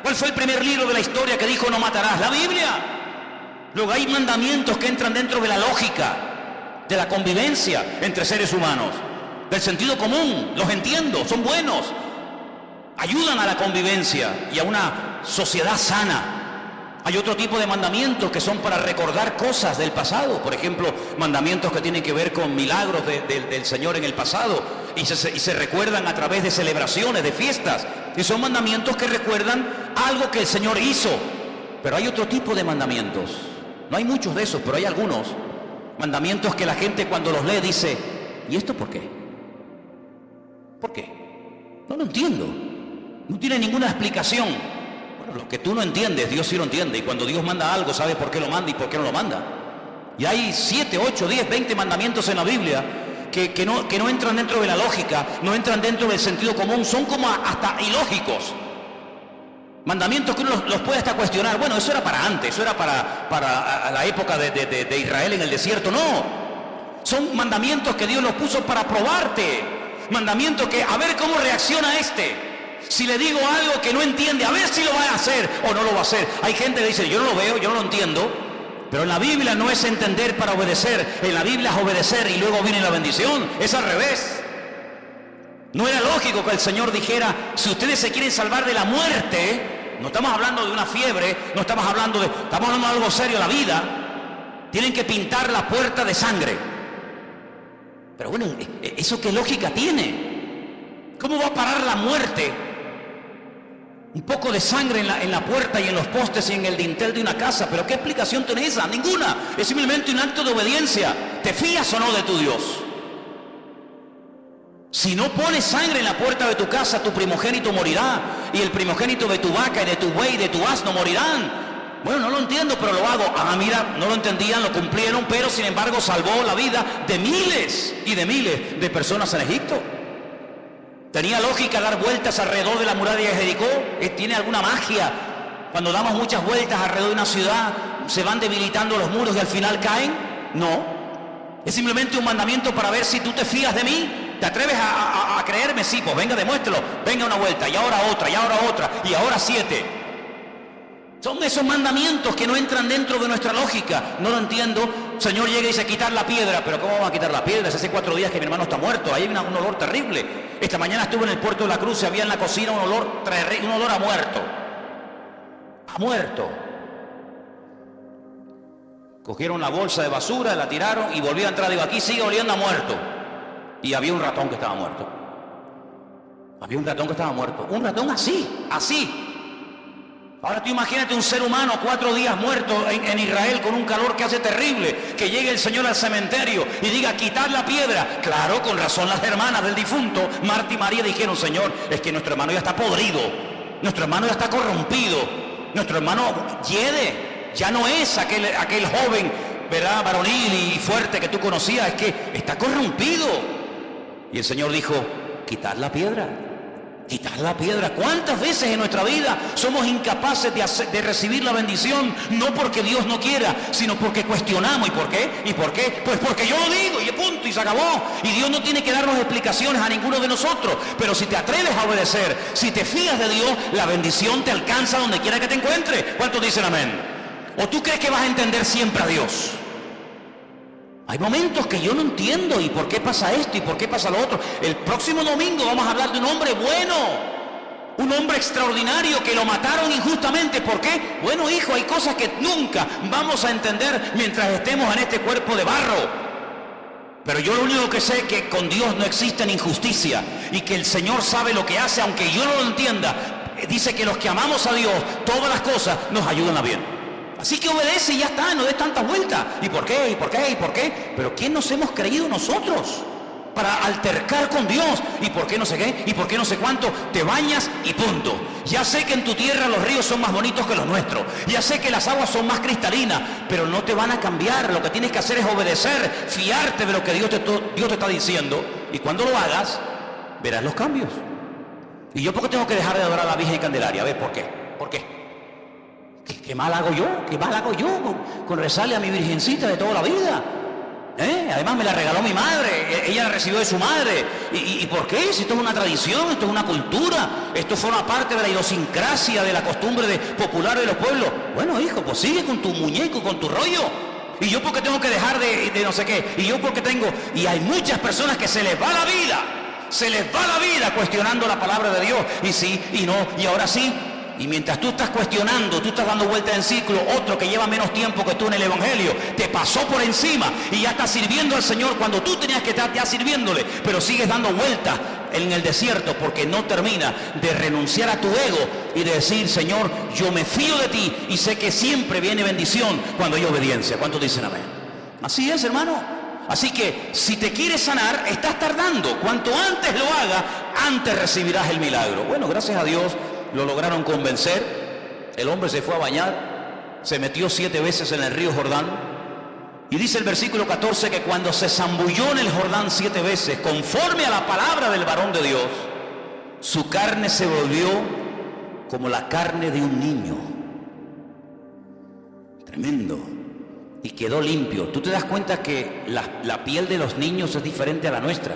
¿Cuál fue el primer libro de la historia que dijo no matarás? La Biblia. Luego hay mandamientos que entran dentro de la lógica, de la convivencia entre seres humanos, del sentido común. Los entiendo, son buenos, ayudan a la convivencia y a una sociedad sana. Hay otro tipo de mandamientos que son para recordar cosas del pasado. Por ejemplo, mandamientos que tienen que ver con milagros del Señor en el pasado y se recuerdan a través de celebraciones, de fiestas. Y son mandamientos que recuerdan algo que el Señor hizo. Pero hay otro tipo de mandamientos. No hay muchos de esos, pero hay algunos mandamientos que la gente cuando los lee dice, ¿y esto por qué? ¿Por qué? No lo entiendo. No tiene ninguna explicación. Lo que tú no entiendes, Dios sí lo entiende. Y cuando Dios manda algo, sabe por qué lo manda y por qué no lo manda. Y hay 7, 8, 10, 20 mandamientos en la Biblia que no entran dentro de la lógica, no entran dentro del sentido común, son como hasta ilógicos. Mandamientos que uno los puede hasta cuestionar. Bueno, eso era para antes, eso era para la época de Israel en el desierto. No, son mandamientos que Dios los puso para probarte. Mandamientos que, a ver cómo reacciona este. Si le digo algo que no entiende, a ver si lo va a hacer o no lo va a hacer. Hay gente que dice, yo no lo veo, yo no lo entiendo. Pero en la Biblia no es entender para obedecer. En la Biblia es obedecer y luego viene la bendición. Es al revés. No era lógico que el Señor dijera, si ustedes se quieren salvar de la muerte, no estamos hablando de una fiebre, estamos hablando de algo serio, la vida. Tienen que pintar la puerta de sangre. Pero bueno, ¿eso qué lógica tiene? ¿Cómo va a parar la muerte? Un poco de sangre en la puerta y en los postes y en el dintel de una casa. ¿Pero qué explicación tiene esa? Ninguna. Es simplemente un acto de obediencia. ¿Te fías o no de tu Dios? Si no pones sangre en la puerta de tu casa, tu primogénito morirá. Y el primogénito de tu vaca y de tu buey y de tu asno morirán. Bueno, no lo entiendo, pero lo hago. Ah, mira, no lo entendían, lo cumplieron, pero sin embargo salvó la vida de miles y de miles de personas en Egipto. ¿Tenía lógica dar vueltas alrededor de la muralla de Jericó? ¿Tiene alguna magia? Cuando damos muchas vueltas alrededor de una ciudad, ¿se van debilitando los muros y al final caen? No. Es simplemente un mandamiento para ver si tú te fías de mí. ¿Te atreves a creerme? Sí, pues venga, demuéstralo. Venga una vuelta, y ahora otra, y ahora otra, y ahora 7. Son esos mandamientos que no entran dentro de nuestra lógica. No lo entiendo. Señor llega y dice, quitar la piedra. ¿Pero cómo va a quitar la piedra? Hace 4 días que mi hermano está muerto. Ahí hay un olor terrible. Esta mañana estuve en el puerto de la Cruz y había en la cocina un olor a muerto. A muerto. Cogieron la bolsa de basura, la tiraron y volví a entrar. Digo, aquí sigue oliendo a muerto. Y había un ratón que estaba muerto. Había un ratón que estaba muerto. Un ratón así. Ahora tú imagínate un ser humano 4 días muerto en Israel con un calor que hace terrible, que llegue el Señor al cementerio y diga, quitar la piedra. Claro, con razón las hermanas del difunto, Marta y María, dijeron, Señor, es que nuestro hermano ya está podrido, nuestro hermano ya está corrompido, nuestro hermano hiede, ya no es aquel joven, ¿verdad?, varonil y fuerte que tú conocías, es que está corrompido. Y el Señor dijo, quitar la piedra. Quitar la piedra. ¿Cuántas veces en nuestra vida somos incapaces de recibir la bendición? No porque Dios no quiera, sino porque cuestionamos. ¿Y por qué? ¿Y por qué? Pues porque yo lo digo y punto, y se acabó. Y Dios no tiene que darnos explicaciones a ninguno de nosotros. Pero si te atreves a obedecer, si te fías de Dios, la bendición te alcanza donde quiera que te encuentres. ¿Cuántos dicen amén? ¿O tú crees que vas a entender siempre a Dios? Hay momentos que yo no entiendo, ¿y por qué pasa esto? ¿Y por qué pasa lo otro? El próximo domingo vamos a hablar de un hombre bueno, un hombre extraordinario que lo mataron injustamente. ¿Por qué? Bueno, hijo, hay cosas que nunca vamos a entender mientras estemos en este cuerpo de barro. Pero yo lo único que sé es que con Dios no existe injusticia y que el Señor sabe lo que hace, aunque yo no lo entienda. Dice que los que amamos a Dios, todas las cosas nos ayudan a bien. Así que obedece y ya está, no des tantas vueltas. ¿Y por qué? ¿Y por qué? ¿Y por qué? Pero ¿quién nos hemos creído nosotros para altercar con Dios? ¿Y por qué no sé qué? ¿Y por qué no sé cuánto? Te bañas y punto. Ya sé que en tu tierra los ríos son más bonitos que los nuestros. Ya sé que las aguas son más cristalinas, pero no te van a cambiar. Lo que tienes que hacer es obedecer, fiarte de lo que Dios te está diciendo. Y cuando lo hagas, verás los cambios. ¿Y yo por qué tengo que dejar de adorar a la Virgen Candelaria? A ver, ¿por qué? ¿Por qué? ¿Qué mal hago yo? ¿Qué mal hago yo con rezarle a mi virgencita de toda la vida? Además me la regaló mi madre, ella la recibió de su madre. ¿Y por qué? Si esto es una tradición, esto es una cultura, esto forma parte de la idiosincrasia, de la costumbre popular de los pueblos. Bueno, hijo, pues sigue con tu muñeco, con tu rollo. Y yo porque tengo que dejar de no sé qué, y yo porque tengo... Y hay muchas personas que se les va la vida cuestionando la palabra de Dios, y sí, y no, y ahora sí. Y mientras tú estás cuestionando, tú estás dando vuelta en ciclo, otro que lleva menos tiempo que tú en el Evangelio, te pasó por encima y ya estás sirviendo al Señor cuando tú tenías que estar ya sirviéndole, pero sigues dando vueltas en el desierto porque no termina de renunciar a tu ego y de decir, Señor, yo me fío de ti y sé que siempre viene bendición cuando hay obediencia. ¿Cuántos dicen amén? Así es, hermano. Así que si te quieres sanar, estás tardando. Cuanto antes lo hagas, antes recibirás el milagro. Bueno, gracias a Dios lo lograron convencer. El hombre se fue a bañar, se metió 7 veces en el río Jordán, y dice el versículo 14 que cuando se zambulló en el Jordán 7 veces, conforme a la palabra del varón de Dios, su carne se volvió como la carne de un niño. Tremendo. Y quedó limpio. Tú te das cuenta que la piel de los niños es diferente a la nuestra.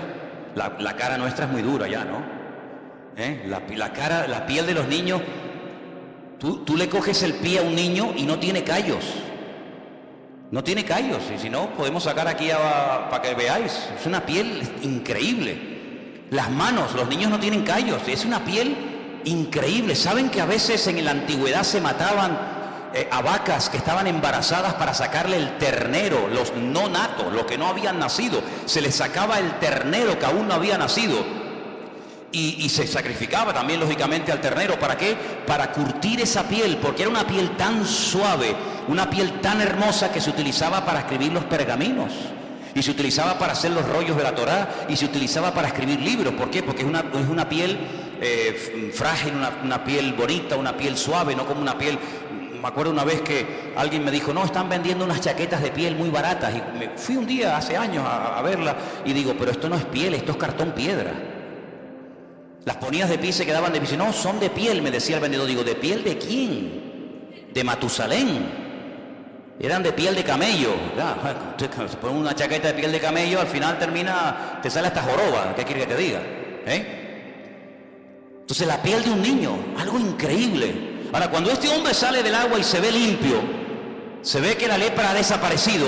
La cara nuestra es muy dura ya, ¿no? La piel de los niños, tú le coges el pie a un niño y no tiene callos. No tiene callos, y si no, podemos sacar aquí para que veáis. Es una piel increíble. Las manos, los niños no tienen callos, es una piel increíble. ¿Saben que a veces en la antigüedad se mataban a vacas que estaban embarazadas para sacarle el ternero, los no natos, los que no habían nacido? Se les sacaba el ternero que aún no había nacido. Y se sacrificaba también lógicamente al ternero. ¿Para qué? Para curtir esa piel, porque era una piel tan suave, una piel tan hermosa que se utilizaba para escribir los pergaminos, y se utilizaba para hacer los rollos de la Torá, y se utilizaba para escribir libros. ¿Por qué? Porque es una piel frágil, una piel bonita, una piel suave, no como una piel... Me acuerdo una vez que alguien me dijo, no, están vendiendo unas chaquetas de piel muy baratas, y me fui un día hace años a verla, y digo, pero esto no es piel, esto es cartón piedra. Las ponías de pie y se quedaban de pie. No, son de piel, me decía el vendedor. Digo, ¿de piel de quién? De Matusalén. Eran de piel de camello. Te pones una chaqueta de piel de camello, al final te sale hasta joroba. ¿Qué quiere que te diga? Entonces la piel de un niño, algo increíble. Ahora, cuando este hombre sale del agua y se ve limpio, se ve que la lepra ha desaparecido.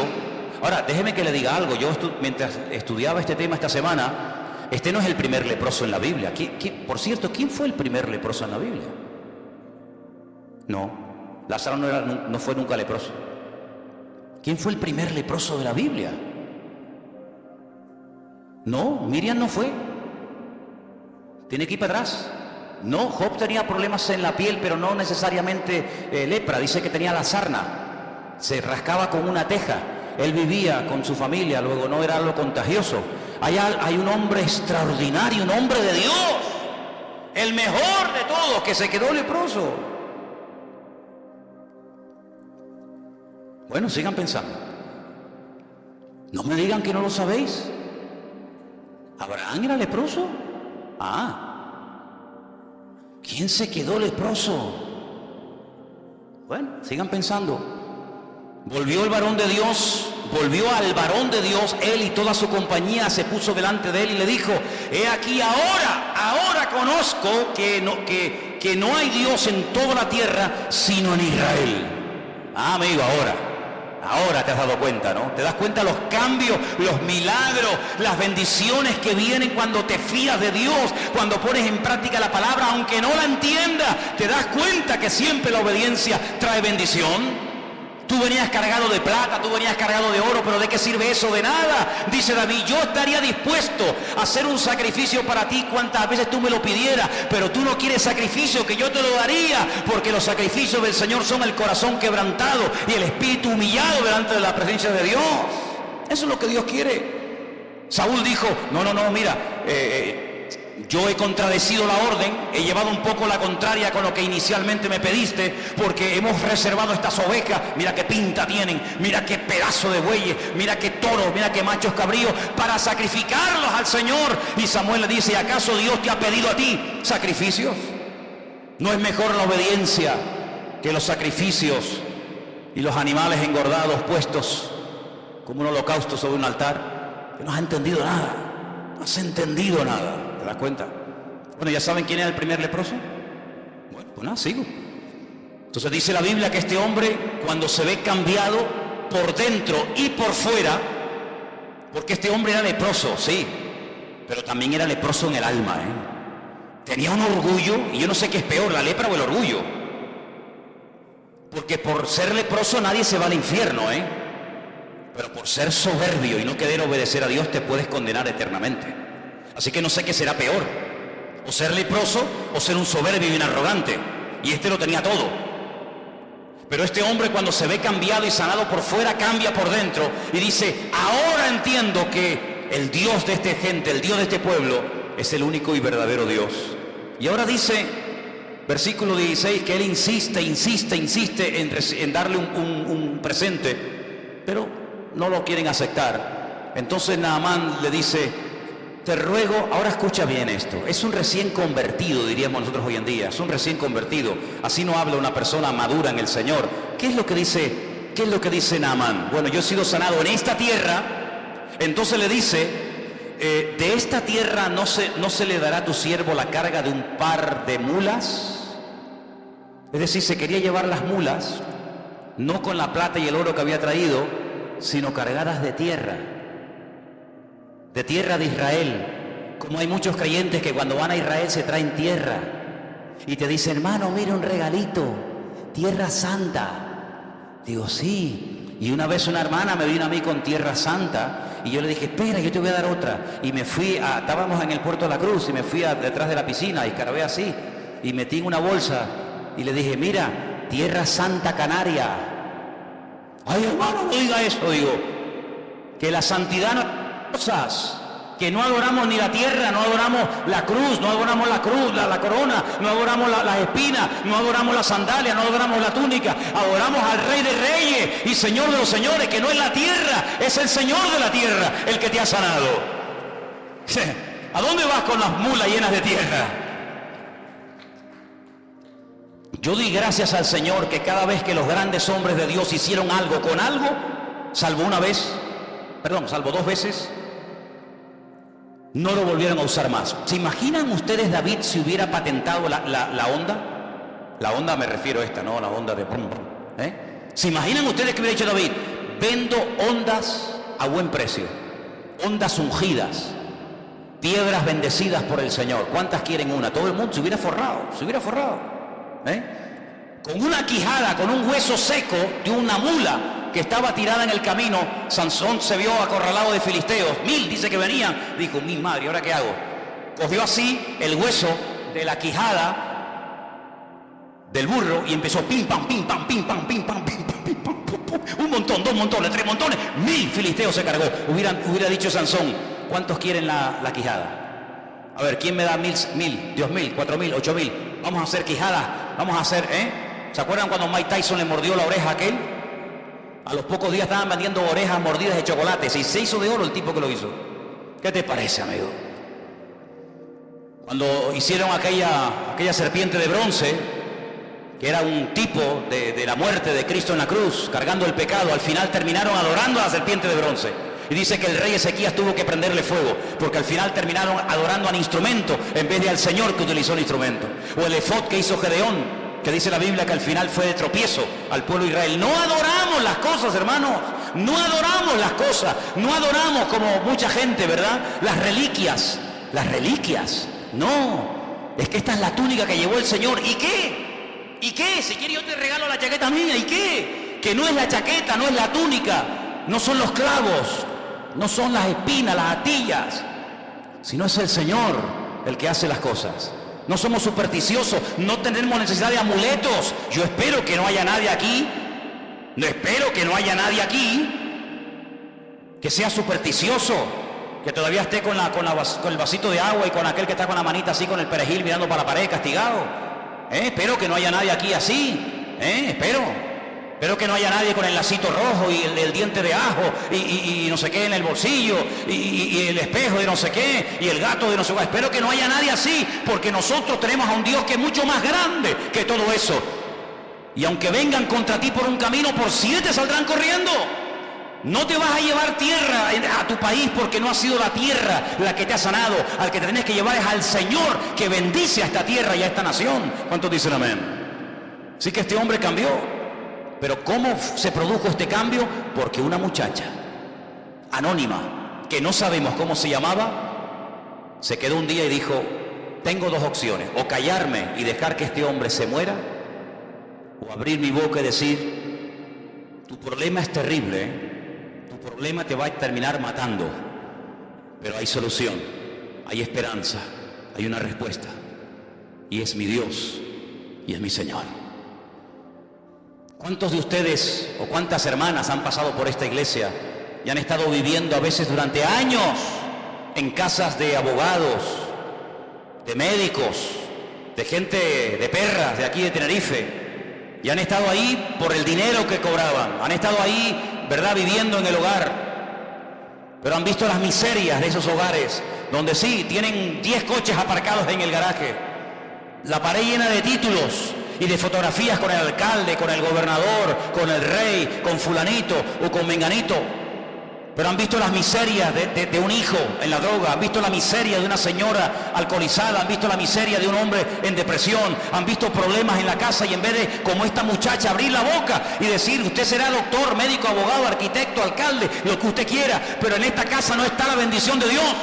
Ahora, déjeme que le diga algo. Yo mientras estudiaba este tema esta semana, este no es el primer leproso en la Biblia. Por cierto, ¿quién fue el primer leproso en la Biblia? No, Lázaro no fue nunca leproso. ¿Quién fue el primer leproso de la Biblia? No, Miriam no fue. Tiene que ir para atrás. No, Job tenía problemas en la piel, pero no necesariamente lepra. Dice que tenía la sarna, se rascaba con una teja. Él vivía con su familia, luego no era algo contagioso. Hay un hombre extraordinario, un hombre de Dios, el mejor de todos, que se quedó leproso. Bueno, sigan pensando. No me digan que no lo sabéis. ¿Abraham era leproso? ¿Quién se quedó leproso? Bueno, sigan pensando. Volvió al varón de Dios, él y toda su compañía se puso delante de él y le dijo, he aquí ahora conozco que no hay Dios en toda la tierra sino en Israel. Amigo, ahora te has dado cuenta, ¿no? Te das cuenta los cambios, los milagros, las bendiciones que vienen cuando te fías de Dios, cuando pones en práctica la palabra, aunque no la entiendas. Te das cuenta que siempre la obediencia trae bendición. Tú venías cargado de plata, tú venías cargado de oro, pero ¿de qué sirve eso? De nada. Dice David, yo estaría dispuesto a hacer un sacrificio para ti cuantas veces tú me lo pidieras, pero tú no quieres sacrificio, que yo te lo daría, porque los sacrificios del Señor son el corazón quebrantado y el espíritu humillado delante de la presencia de Dios. Eso es lo que Dios quiere. Saúl dijo, no, mira, yo he contradecido la orden, he llevado un poco la contraria con lo que inicialmente me pediste, porque hemos reservado estas ovejas, mira qué pinta tienen, mira qué pedazo de bueyes, mira qué toros, mira qué machos cabríos, para sacrificarlos al Señor. Y Samuel le dice, ¿acaso Dios te ha pedido a ti sacrificios? ¿No es mejor la obediencia que los sacrificios y los animales engordados puestos como un holocausto sobre un altar, que no has entendido nada, no has entendido nada, ¿te das cuenta? Bueno, ¿ya saben quién era el primer leproso? Bueno, pues nada, sigo. Entonces dice la Biblia que este hombre, cuando se ve cambiado por dentro y por fuera, porque este hombre era leproso, sí, pero también era leproso en el alma, Tenía un orgullo, y yo no sé qué es peor, la lepra o el orgullo. Porque por ser leproso nadie se va al infierno, pero por ser soberbio y no querer obedecer a Dios te puedes condenar eternamente. Así que no sé qué será peor, o ser leproso o ser un soberbio y un arrogante. Y este lo tenía todo. Pero este hombre, cuando se ve cambiado y sanado por fuera, cambia por dentro y dice: ahora entiendo que el Dios de esta gente, el Dios de este pueblo, es el único y verdadero Dios. Y ahora dice, versículo 16, que él insiste en darle un presente, pero no lo quieren aceptar. Entonces Naamán le dice: te ruego, ahora escucha bien esto, es un recién convertido, diríamos nosotros hoy en día, es un recién convertido, así no habla una persona madura en el Señor. ¿Qué es lo que dice Naamán? Bueno, yo he sido sanado en esta tierra. Entonces le dice: de esta tierra no se le dará a tu siervo la carga de un par de mulas. Es decir, se quería llevar las mulas, no con la plata y el oro que había traído, sino cargadas de tierra de Israel. Como hay muchos creyentes que cuando van a Israel se traen tierra y te dicen: hermano, mira un regalito, tierra santa. Digo: sí. Y una vez una hermana me vino a mí con tierra santa y yo le dije: espera, yo te voy a dar otra. Y me fui estábamos en el Puerto de la Cruz y me fui detrás de la piscina y escarbé así y metí en una bolsa y le dije: mira, tierra santa canaria. Ay, hermano, no diga eso. Digo, que la santidad no cosas, que no adoramos ni la tierra, no adoramos la cruz, no adoramos la cruz, la corona, no adoramos las espinas, no adoramos la sandalia, no adoramos la túnica, adoramos al Rey de Reyes y Señor de los Señores, que no es la tierra, es el Señor de la tierra el que te ha sanado. ¿A dónde vas con las mulas llenas de tierra? Yo di gracias al Señor que cada vez que los grandes hombres de Dios hicieron algo con algo, salvo dos veces, no lo volvieron a usar más. ¿Se imaginan ustedes David si hubiera patentado la onda? La onda me refiero a esta, no la onda de pum, pum, ¿Se imaginan ustedes que hubiera dicho David: vendo ondas a buen precio, ondas ungidas, piedras bendecidas por el Señor? ¿Cuántas quieren una? Todo el mundo se hubiera forrado. Con una quijada, con un hueso seco de una mula que estaba tirada en el camino, Sansón se vio acorralado de filisteos. 1000 dice que venían. Dijo: mi madre, ¿ahora qué hago? Cogió así el hueso de la quijada del burro y empezó pim pam, pim pam, pim pam, pim pam, pim pam, pim pam, pum, pum. Un montón, 2 montones, 3 montones, 1000 filisteos se cargó. Hubiera dicho Sansón: ¿cuántos quieren la quijada? A ver, ¿quién me da 1000, 2000, 4000, 8000? Vamos a hacer quijadas, vamos a hacer, ¿Se acuerdan cuando Mike Tyson le mordió la oreja a aquel? A los pocos días estaban vendiendo orejas mordidas de chocolates y se hizo de oro el tipo que lo hizo. ¿Qué te parece, amigo? Cuando hicieron aquella serpiente de bronce, que era un tipo de la muerte de Cristo en la cruz, cargando el pecado, al final terminaron adorando a la serpiente de bronce. Y dice que el rey Ezequías tuvo que prenderle fuego, porque al final terminaron adorando al instrumento en vez de al Señor que utilizó el instrumento. O el efod que hizo Gedeón, que dice la Biblia que al final fue de tropiezo al pueblo de Israel. No adoramos las cosas, hermanos, no adoramos las cosas, no adoramos como mucha gente, ¿verdad? Las reliquias, no, es que esta es la túnica que llevó el Señor. ¿Y qué? ¿Y qué? Si quiere yo te regalo la chaqueta mía. ¿Y qué? Que no es la chaqueta, no es la túnica, no son los clavos, no son las espinas, las atillas, sino es el Señor el que hace las cosas. No somos supersticiosos, no tenemos necesidad de amuletos. Yo espero que no haya nadie aquí, que sea supersticioso, que todavía esté con el vasito de agua y con aquel que está con la manita así con el perejil mirando para la pared castigado. Espero que no haya nadie aquí así, espero que no haya nadie con el lacito rojo y el diente de ajo y no sé qué en el bolsillo y el espejo de no sé qué y el gato de no sé qué. Espero que no haya nadie así, porque nosotros tenemos a un Dios que es mucho más grande que todo eso. Y aunque vengan contra ti por un camino, por 7 saldrán corriendo. No te vas a llevar tierra a tu país porque no ha sido la tierra la que te ha sanado. Al que te tienes que llevar es al Señor que bendice a esta tierra y a esta nación. ¿Cuántos dicen amén? Así que este hombre cambió. Pero ¿cómo se produjo este cambio? Porque una muchacha anónima, que no sabemos cómo se llamaba, se quedó un día y dijo: tengo 2 opciones, o callarme y dejar que este hombre se muera, o abrir mi boca y decir: tu problema es terrible, ¿eh? Tu problema te va a terminar matando, pero hay solución, hay esperanza, hay una respuesta, y es mi Dios y es mi Señor. ¿Cuántos de ustedes o cuántas hermanas han pasado por esta iglesia y han estado viviendo a veces durante años en casas de abogados, de médicos, de gente de perras de aquí de Tenerife, y han estado ahí por el dinero que cobraban, han estado ahí, ¿verdad?, viviendo en el hogar, pero han visto las miserias de esos hogares, donde sí, tienen 10 coches aparcados en el garaje, la pared llena de títulos y de fotografías con el alcalde, con el gobernador, con el rey, con fulanito o con menganito. Pero han visto las miserias de un hijo en la droga, han visto la miseria de una señora alcoholizada, han visto la miseria de un hombre en depresión, han visto problemas en la casa, y en vez de, como esta muchacha, abrir la boca y decir: usted será doctor, médico, abogado, arquitecto, alcalde, lo que usted quiera, pero en esta casa no está la bendición de Dios.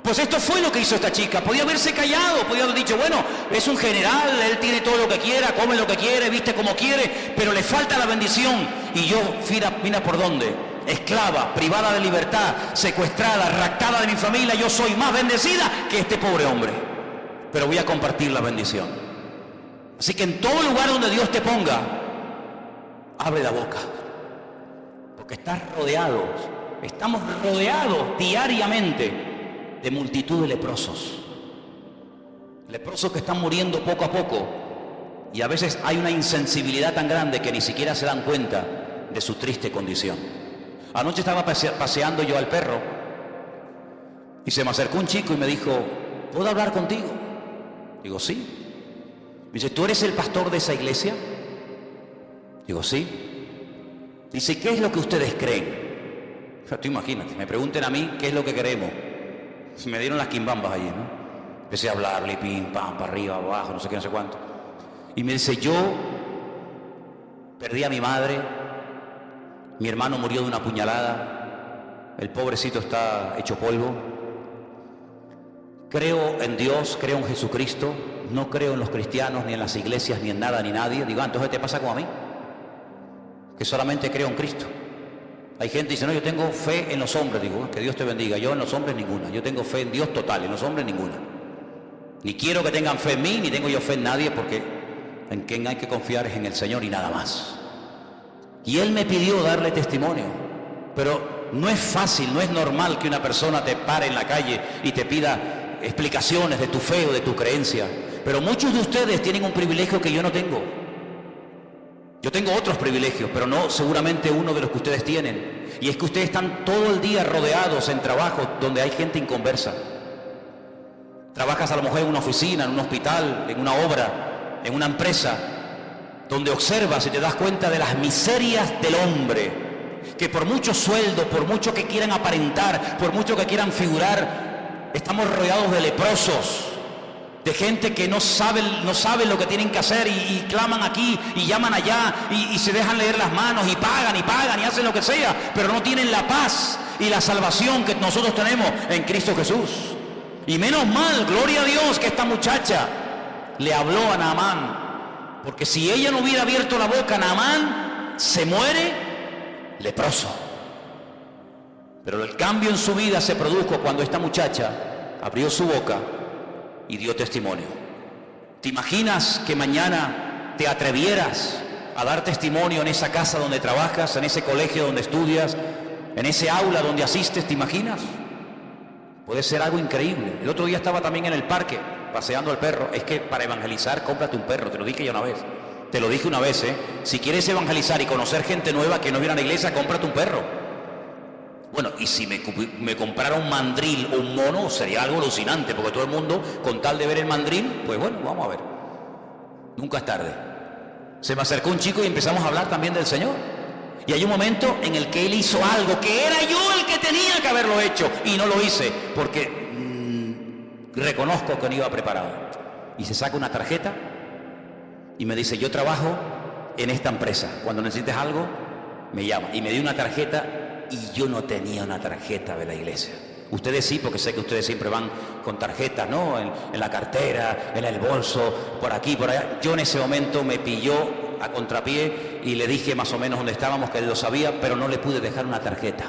Pues esto fue lo que hizo esta chica. Podía haberse callado, podía haber dicho: bueno, es un general, él tiene todo lo que quiera, come lo que quiere, viste como quiere, pero le falta la bendición. Y yo, mira por dónde, esclava, privada de libertad, secuestrada, raptada de mi familia, yo soy más bendecida que este pobre hombre, pero voy a compartir la bendición. Así que en todo lugar donde Dios te ponga, abre la boca, porque estamos rodeados diariamente de multitud de leprosos que están muriendo poco a poco, y a veces hay una insensibilidad tan grande que ni siquiera se dan cuenta de su triste condición. Anoche estaba paseando yo al perro y se me acercó un chico y me dijo: ¿puedo hablar contigo? Digo: sí. Me dice: ¿tú eres el pastor de esa iglesia? Digo: sí. Dice: ¿qué es lo que ustedes creen? O sea, tú imagínate, me pregunten a mí qué es lo que queremos. Me dieron las quimbambas allí, ¿no? Empecé a hablarle, pim, pam, para arriba, abajo, no sé qué, no sé cuánto. Y me dice: yo perdí a mi madre, mi hermano murió de una puñalada, el pobrecito está hecho polvo. Creo en Dios, creo en Jesucristo, no creo en los cristianos, ni en las iglesias, ni en nada, ni nadie. Digo: entonces te pasa como a mí, que solamente creo en Cristo. Hay gente que dice: no, yo tengo fe en los hombres. Digo: que Dios te bendiga. Yo en los hombres ninguna. Yo tengo fe en Dios total, en los hombres ninguna. Ni quiero que tengan fe en mí, ni tengo yo fe en nadie, porque en quien hay que confiar es en el Señor y nada más. Y él me pidió darle testimonio, pero no es fácil, no es normal que una persona te pare en la calle y te pida explicaciones de tu fe o de tu creencia. Pero muchos de ustedes tienen un privilegio que yo no tengo. Yo tengo otros privilegios, pero no seguramente uno de los que ustedes tienen. Y es que ustedes están todo el día rodeados en trabajos donde hay gente inconversa. Trabajas a lo mejor en una oficina, en un hospital, en una obra, en una empresa, donde observas y te das cuenta de las miserias del hombre, que por mucho sueldo, por mucho que quieran aparentar, por mucho que quieran figurar, estamos rodeados de leprosos, de gente que no sabe lo que tienen que hacer, y claman aquí y llaman allá y se dejan leer las manos y pagan y hacen lo que sea, pero no tienen la paz y la salvación que nosotros tenemos en Cristo Jesús. Y menos mal, gloria a Dios, que esta muchacha le habló a Naamán, porque si ella no hubiera abierto la boca, Naamán se muere leproso. Pero el cambio en su vida se produjo cuando esta muchacha abrió su boca y dio testimonio. ¿Te imaginas que mañana te atrevieras a dar testimonio en esa casa donde trabajas, en ese colegio donde estudias, en ese aula donde asistes? ¿Te imaginas? Puede ser algo increíble. El otro día estaba también en el parque paseando al perro. Es que para evangelizar, cómprate un perro. Te lo dije ya una vez. Te lo dije una vez, ¿eh? Si quieres evangelizar y conocer gente nueva que no viene a la iglesia, cómprate un perro. Bueno, y si me comprara un mandril o un mono, sería algo alucinante, porque todo el mundo, con tal de ver el mandril, pues bueno, vamos a ver. Nunca es tarde. Se me acercó un chico y empezamos a hablar también del Señor. Y hay un momento en el que él hizo algo que era yo el que tenía que haberlo hecho y no lo hice porque reconozco que no iba preparado. Y se saca una tarjeta y me dice: yo trabajo en esta empresa, cuando necesites algo me llama. Y me dio una tarjeta y yo no tenía una tarjeta de la iglesia. Ustedes sí, porque sé que ustedes siempre van con tarjetas, ¿no? En la cartera, en el bolso, por aquí, por allá. Yo en ese momento me pilló a contrapié y le dije más o menos dónde estábamos, que él lo sabía, pero no le pude dejar una tarjeta.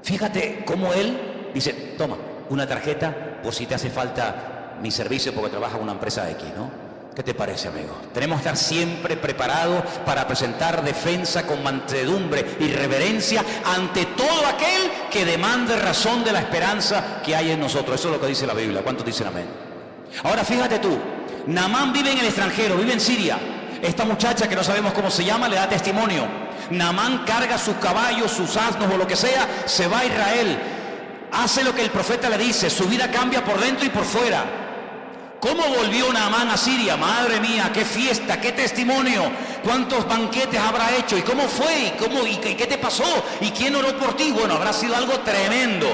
Fíjate cómo él dice: toma, una tarjeta por si te hace falta mi servicio porque trabaja en una empresa X, ¿no? ¿Qué te parece, amigo? Tenemos que estar siempre preparados para presentar defensa con mansedumbre y reverencia ante todo aquel que demande razón de la esperanza que hay en nosotros. Eso es lo que dice la Biblia. ¿Cuántos dicen amén? Ahora fíjate tú, Naamán vive en el extranjero, vive en Siria. Esta muchacha que no sabemos cómo se llama le da testimonio. Naamán carga sus caballos, sus asnos o lo que sea, se va a Israel. Hace lo que el profeta le dice, su vida cambia por dentro y por fuera. ¿Cómo volvió Naamán a Siria? Madre mía, qué fiesta, qué testimonio, cuántos banquetes habrá hecho, y cómo fue, y qué te pasó, y quién oró por ti. Bueno, habrá sido algo tremendo,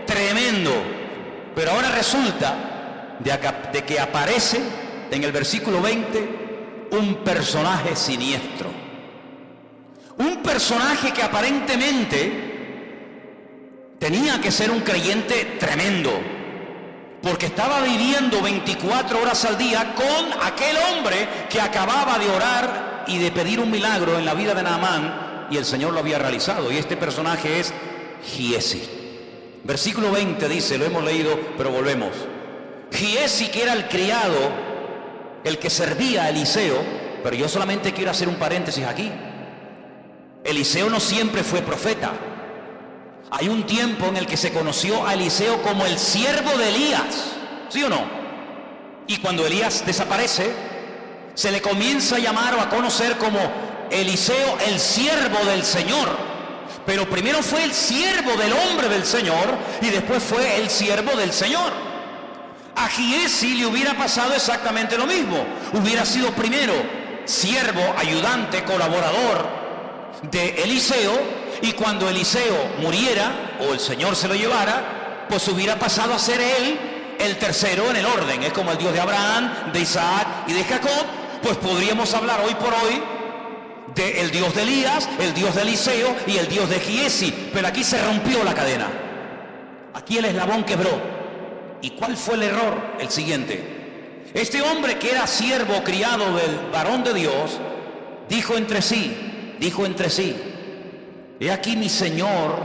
tremendo. Pero ahora resulta de que aparece en el versículo 20 un personaje siniestro, un personaje que aparentemente tenía que ser un creyente tremendo, porque estaba viviendo 24 horas al día con aquel hombre que acababa de orar y de pedir un milagro en la vida de Naamán, y el Señor lo había realizado. Y este personaje es Giesi. Versículo 20 dice, lo hemos leído, pero volvemos. Giesi, que era el criado, el que servía a Eliseo, pero yo solamente quiero hacer un paréntesis aquí. Eliseo no siempre fue profeta. Hay un tiempo en el que se conoció a Eliseo como el siervo de Elías, ¿sí o no? Y cuando Elías desaparece, se le comienza a llamar o a conocer como Eliseo, el siervo del Señor. Pero primero fue el siervo del hombre del Señor y después fue el siervo del Señor. A Giesi le hubiera pasado exactamente lo mismo. Hubiera sido primero siervo, ayudante, colaborador de Eliseo, y cuando Eliseo muriera o el Señor se lo llevara, pues hubiera pasado a ser él el tercero en el orden. Es como el Dios de Abraham, de Isaac y de Jacob. Pues podríamos hablar hoy por hoy del Dios de Elías, el Dios de Eliseo y el Dios de Giesi. Pero aquí se rompió la cadena, aquí el eslabón quebró. ¿Y cuál fue el error? El siguiente: este hombre que era siervo criado del varón de Dios dijo entre sí, he aquí mi Señor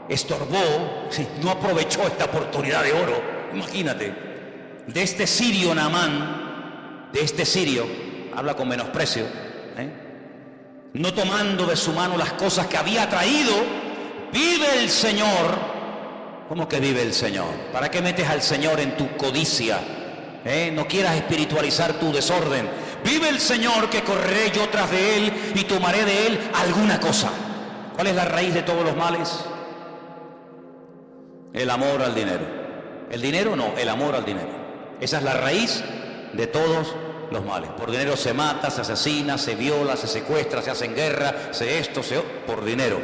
estorbó, no aprovechó esta oportunidad de oro. Imagínate, de este sirio Naamán, de este sirio, habla con menosprecio, no tomando de su mano las cosas que había traído, vive el Señor. ¿Cómo que vive el Señor? ¿Para qué metes al Señor en tu codicia? No quieras espiritualizar tu desorden. Vive el Señor, que correré yo tras de él y tomaré de él alguna cosa. ¿Cuál es la raíz de todos los males? El amor al dinero. El dinero no, el amor al dinero. Esa es la raíz de todos los males. Por dinero se mata, se asesina, se viola, se secuestra, se hace en guerra, por dinero.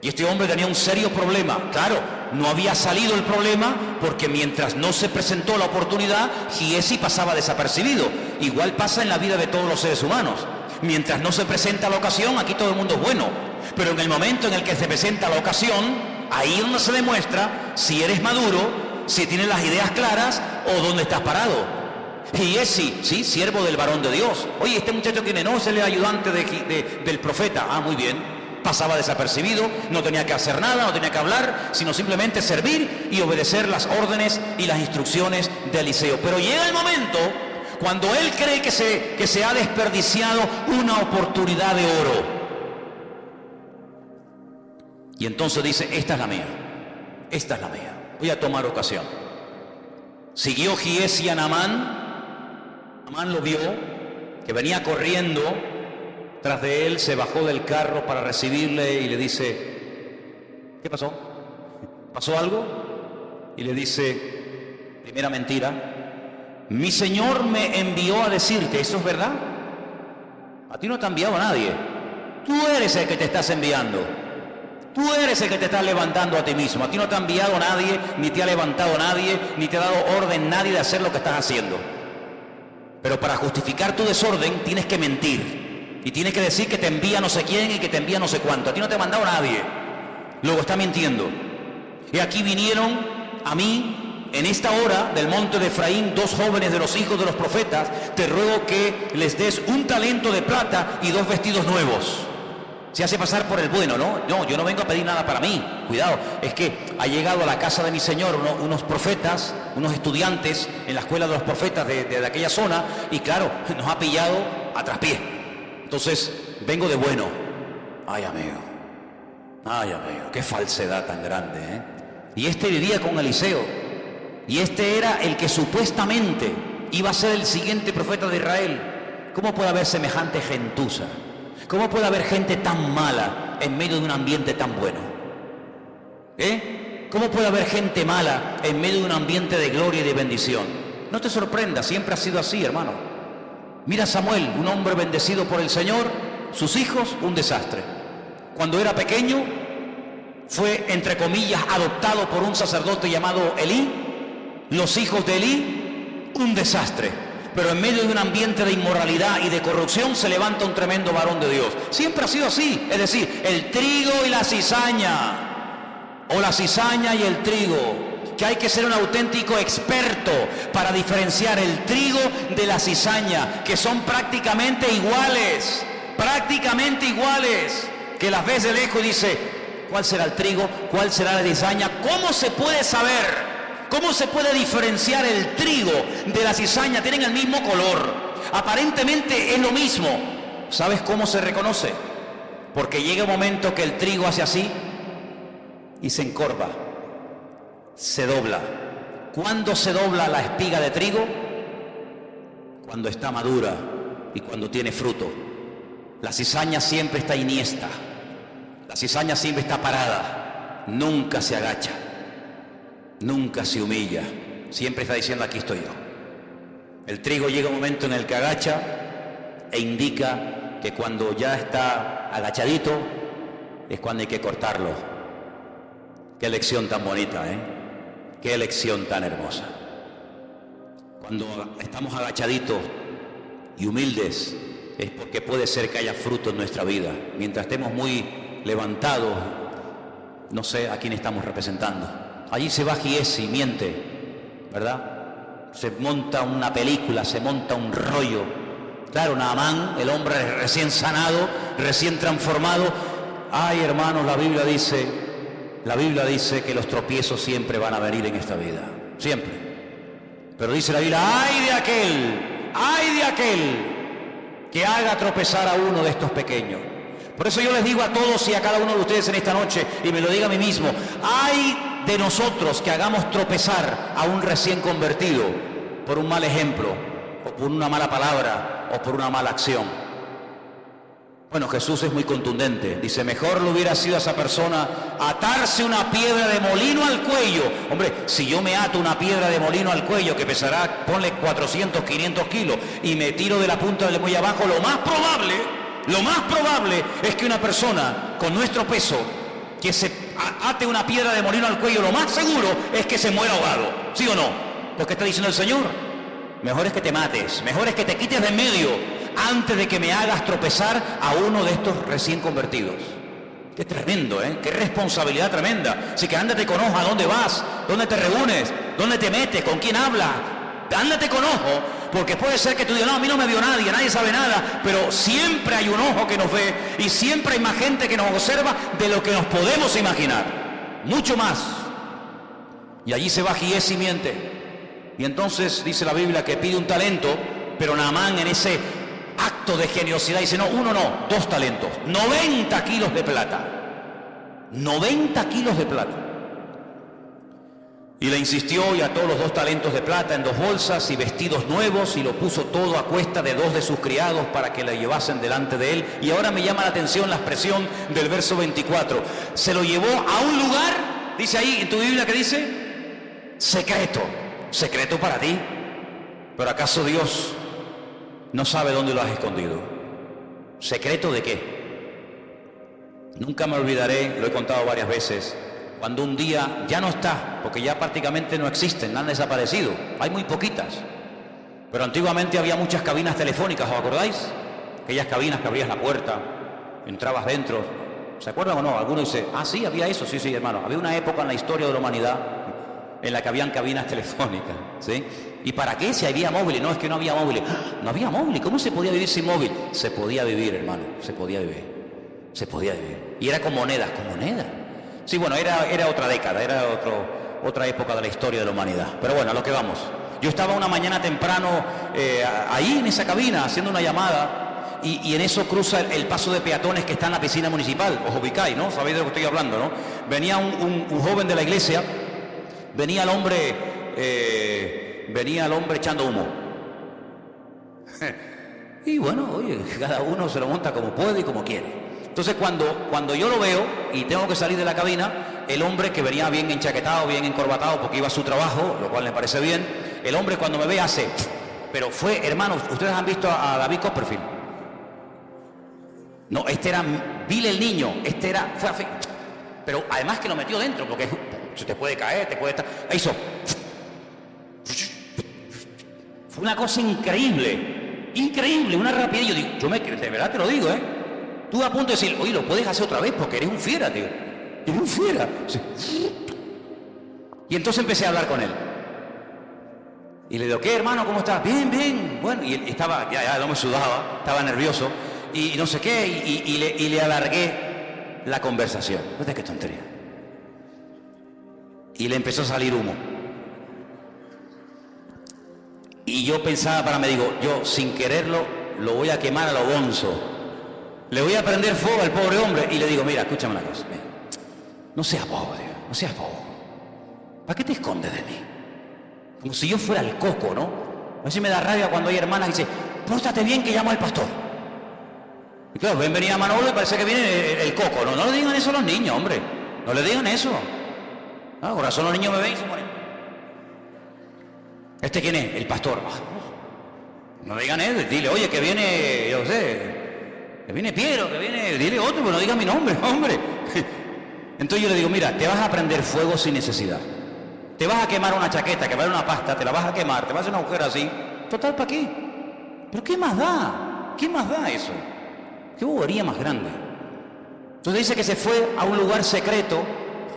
Y este hombre tenía un serio problema. Claro, no había salido el problema porque mientras no se presentó la oportunidad, Giesi pasaba desapercibido. Igual pasa en la vida de todos los seres humanos. Mientras no se presenta la ocasión, aquí todo el mundo es bueno. Pero en el momento en el que se presenta la ocasión, ahí es donde se demuestra si eres maduro, si tienes las ideas claras o dónde estás parado. Giesi, sí, siervo del varón de Dios. Oye, este muchacho tiene, no, es el ayudante del profeta. Ah, muy bien. Pasaba desapercibido, no tenía que hacer nada, no tenía que hablar, sino simplemente servir y obedecer las órdenes y las instrucciones de Eliseo. Pero llega el momento cuando él cree que se ha desperdiciado una oportunidad de oro. Y entonces dice, esta es la mía, voy a tomar ocasión. Siguió Giesi a Naamán. Naamán lo vio, que venía corriendo tras de él, se bajó del carro para recibirle y le dice, ¿qué pasó? ¿Pasó algo? Y le dice, primera mentira, mi Señor me envió a decirte, ¿eso es verdad? A ti no te ha enviado nadie. Tú eres el que te estás enviando. Tú eres el que te estás levantando a ti mismo. A ti no te ha enviado nadie, ni te ha levantado nadie, ni te ha dado orden nadie de hacer lo que estás haciendo. Pero para justificar tu desorden tienes que mentir. Y tienes que decir que te envía no sé quién y que te envía no sé cuánto. A ti no te ha mandado nadie. Luego está mintiendo. Y aquí vinieron a mí, en esta hora del monte de Efraín, 2 jóvenes de los hijos de los profetas. Te ruego que les des un talento de plata y 2 vestidos nuevos. Se hace pasar por el bueno, ¿no? No, yo no vengo a pedir nada para mí. Cuidado, es que ha llegado a la casa de mi Señor unos profetas, unos estudiantes en la escuela de los profetas de aquella zona, y claro, nos ha pillado a traspié. Entonces, vengo de bueno. Ay, amigo, qué falsedad tan grande, ¿eh? Y este vivía con Eliseo, y este era el que supuestamente iba a ser el siguiente profeta de Israel. ¿Cómo puede haber semejante gentuza? ¿Cómo puede haber gente tan mala en medio de un ambiente tan bueno? ¿Cómo puede haber gente mala en medio de un ambiente de gloria y de bendición? No te sorprendas, siempre ha sido así, hermano. Mira a Samuel, un hombre bendecido por el Señor, sus hijos, un desastre. Cuando era pequeño, fue, entre comillas, adoptado por un sacerdote llamado Elí. Los hijos de Elí, un desastre. Pero en medio de un ambiente de inmoralidad y de corrupción se levanta un tremendo varón de Dios. Siempre ha sido así, es decir, el trigo y la cizaña, o la cizaña y el trigo, que hay que ser un auténtico experto para diferenciar el trigo de la cizaña, que son prácticamente iguales, que las ves de lejos y dice, ¿cuál será el trigo? ¿Cuál será la cizaña? ¿Cómo se puede saber? ¿Cómo se puede diferenciar el trigo de la cizaña? Tienen el mismo color. Aparentemente es lo mismo. ¿Sabes cómo se reconoce? Porque llega un momento que el trigo hace así y se encorva, se dobla. ¿Cuándo se dobla la espiga de trigo? Cuando está madura y cuando tiene fruto. La cizaña siempre está iniesta. La cizaña siempre está parada. Nunca se agacha. Nunca se humilla, siempre está diciendo aquí estoy yo. El trigo llega un momento en el que agacha e indica que cuando ya está agachadito es cuando hay que cortarlo. Qué lección tan bonita, ¿eh? Qué lección tan hermosa. Cuando estamos agachaditos y humildes es porque puede ser que haya fruto en nuestra vida. Mientras estemos muy levantados, no sé a quién estamos representando. Allí se va Giesi y miente, ¿verdad? Se monta una película, se monta un rollo. Claro, Naamán, el hombre recién sanado, recién transformado. Ay, hermanos, la Biblia dice que los tropiezos siempre van a venir en esta vida, siempre. Pero dice la Biblia, ay de aquel que haga tropezar a uno de estos pequeños. Por eso yo les digo a todos y a cada uno de ustedes en esta noche, y me lo digo a mí mismo, ay de nosotros que hagamos tropezar a un recién convertido por un mal ejemplo, o por una mala palabra, o por una mala acción. Bueno, Jesús es muy contundente. Dice, mejor le hubiera sido a esa persona atarse una piedra de molino al cuello. Hombre, si yo me ato una piedra de molino al cuello que pesará, ponle 400, 500 kilos, y me tiro de la punta del muelle abajo, lo más probable es que una persona con nuestro peso que se ate una piedra de molino al cuello, lo más seguro es que se muera ahogado, ¿sí o no? Porque está diciendo el Señor, mejor es que te mates, mejor es que te quites de en medio antes de que me hagas tropezar a uno de estos recién convertidos. Qué tremendo, ¿eh? Qué responsabilidad tremenda. Así que ándate con ojo a dónde vas, dónde te reúnes, dónde te metes, con quién hablas. Ándate con ojo, porque puede ser que tú digas, no, a mí no me vio nadie sabe nada, pero siempre hay un ojo que nos ve y siempre hay más gente que nos observa de lo que nos podemos imaginar, mucho más. Y allí se va Giesi y miente. Y entonces dice la Biblia que pide un talento, pero Naamán en ese acto de generosidad dice, no, 2 talentos, 90 kilos de plata. 90 kilos de plata. Y le insistió y ató los 2 talentos de plata en 2 bolsas y vestidos nuevos y lo puso todo a cuesta de 2 de sus criados para que le llevasen delante de él. Y ahora me llama la atención la expresión del verso 24. Se lo llevó a un lugar, dice ahí en tu Biblia que dice, secreto para ti. Pero ¿acaso Dios no sabe dónde lo has escondido? ¿Secreto de qué? Nunca me olvidaré, lo he contado varias veces, cuando un día ya no está, porque ya prácticamente no existen, han desaparecido, hay muy poquitas. Pero antiguamente había muchas cabinas telefónicas, ¿os acordáis? Aquellas cabinas que abrías la puerta, entrabas dentro. ¿Se acuerdan o no? Algunos dicen, ah, sí, había eso, sí, hermano. Había una época en la historia de la humanidad en la que habían cabinas telefónicas, ¿sí? ¿Y para qué? Si había móviles. No, es que no había móviles. ¡Ah! No había móviles. ¿Cómo se podía vivir sin móvil? Se podía vivir, hermano, se podía vivir. Se podía vivir. Y era con monedas, con monedas. Sí, bueno, era otra década, era otra época de la historia de la humanidad. Pero bueno, a lo que vamos. Yo estaba una mañana temprano ahí en esa cabina haciendo una llamada y en eso cruza el paso de peatones que está en la piscina municipal. Os ubicáis, ¿no? Sabéis de lo que estoy hablando, ¿no? Venía un joven de la iglesia, venía el hombre echando humo. Y bueno, oye, cada uno se lo monta como puede y como quiere. Entonces cuando yo lo veo y tengo que salir de la cabina, el hombre que venía bien enchaquetado, bien encorbatado porque iba a su trabajo, lo cual me parece bien, el hombre cuando me ve hace, pero fue, hermanos, ¿ustedes han visto a David Copperfield? No, este era Bill el niño, pero además que lo metió dentro, porque se te puede caer, te puede estar, hizo, fue una cosa increíble, una rapidez, de verdad te lo digo, Estuve a punto de decir, oye, lo puedes hacer otra vez porque eres un fiera, tío. Eres un fiera. Sí. Y entonces empecé a hablar con él. Y le digo, ¿qué, hermano? ¿Cómo estás? Bien, bien. Bueno, y él estaba, ya no me sudaba, estaba nervioso. Y no sé qué, y le alargué la conversación. ¿Ves qué tontería? Y le empezó a salir humo. Y yo pensaba yo sin quererlo, lo voy a quemar a lo bonzo. Le voy a prender fuego al pobre hombre y le digo, mira, escúchame una cosa, mira, no seas bobo, no seas bobo. ¿Para qué te escondes de mí? Como si yo fuera el coco, ¿no? A veces me da rabia cuando hay hermanas que dicen, póstate bien que llamo al pastor. Y claro, ven venir a Manolo y parece que viene el coco, ¿no? No le digan eso a los niños, hombre. No le digan eso. Con razón los niños me ven y se mueren. ¿Este quién es? El pastor. No le digan eso, dile, oye, que viene, yo sé, que viene Piero, que viene, dile otro, pero no diga mi nombre, hombre. Entonces yo le digo, mira, te vas a prender fuego sin necesidad. Te vas a quemar una chaqueta, quemar una pasta, te la vas a quemar, te vas a hacer una agujera así. Total, ¿para qué? ¿Pero qué más da? ¿Qué más da eso? ¿Qué bobería más grande? Entonces dice que se fue a un lugar secreto.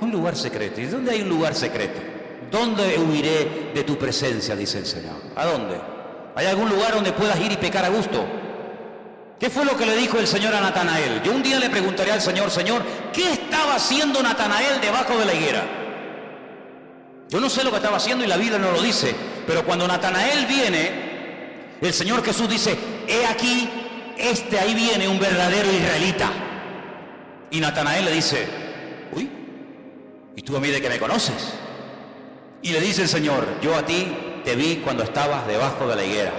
Un lugar secreto. ¿Y dónde hay un lugar secreto? ¿Dónde huiré de tu presencia? Dice el Señor. ¿A dónde? ¿Hay algún lugar donde puedas ir y pecar a gusto? ¿Qué fue lo que le dijo el Señor a Natanael? Yo un día le preguntaré al Señor, Señor, ¿qué estaba haciendo Natanael debajo de la higuera? Yo no sé lo que estaba haciendo y la Biblia no lo dice, pero cuando Natanael viene, el Señor Jesús dice, he aquí, ahí viene un verdadero israelita. Y Natanael le dice, uy, ¿y tú a mí de qué me conoces? Y le dice el Señor, yo a ti te vi cuando estabas debajo de la higuera.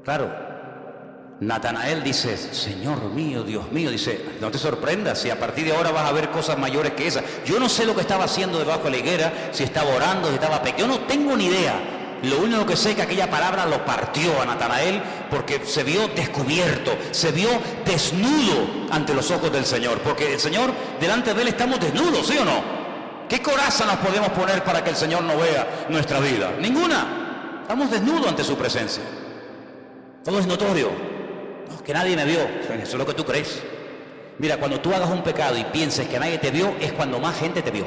Claro. Natanael dice, Señor mío, Dios mío, dice, no te sorprendas si a partir de ahora vas a ver cosas mayores que esas. Yo no sé lo que estaba haciendo debajo de la higuera, si estaba orando, si estaba pequeño, yo no tengo ni idea. Lo único que sé es que aquella palabra lo partió a Natanael porque se vio descubierto, se vio desnudo ante los ojos del Señor, porque el Señor, delante de Él estamos desnudos, ¿sí o no? ¿Qué coraza nos podemos poner para que el Señor no vea nuestra vida? Ninguna. Estamos desnudos ante su presencia. Todo es notorio. No, que nadie me vio. Eso es lo que tú crees. Mira, cuando tú hagas un pecado y pienses que nadie te vio, es cuando más gente te vio.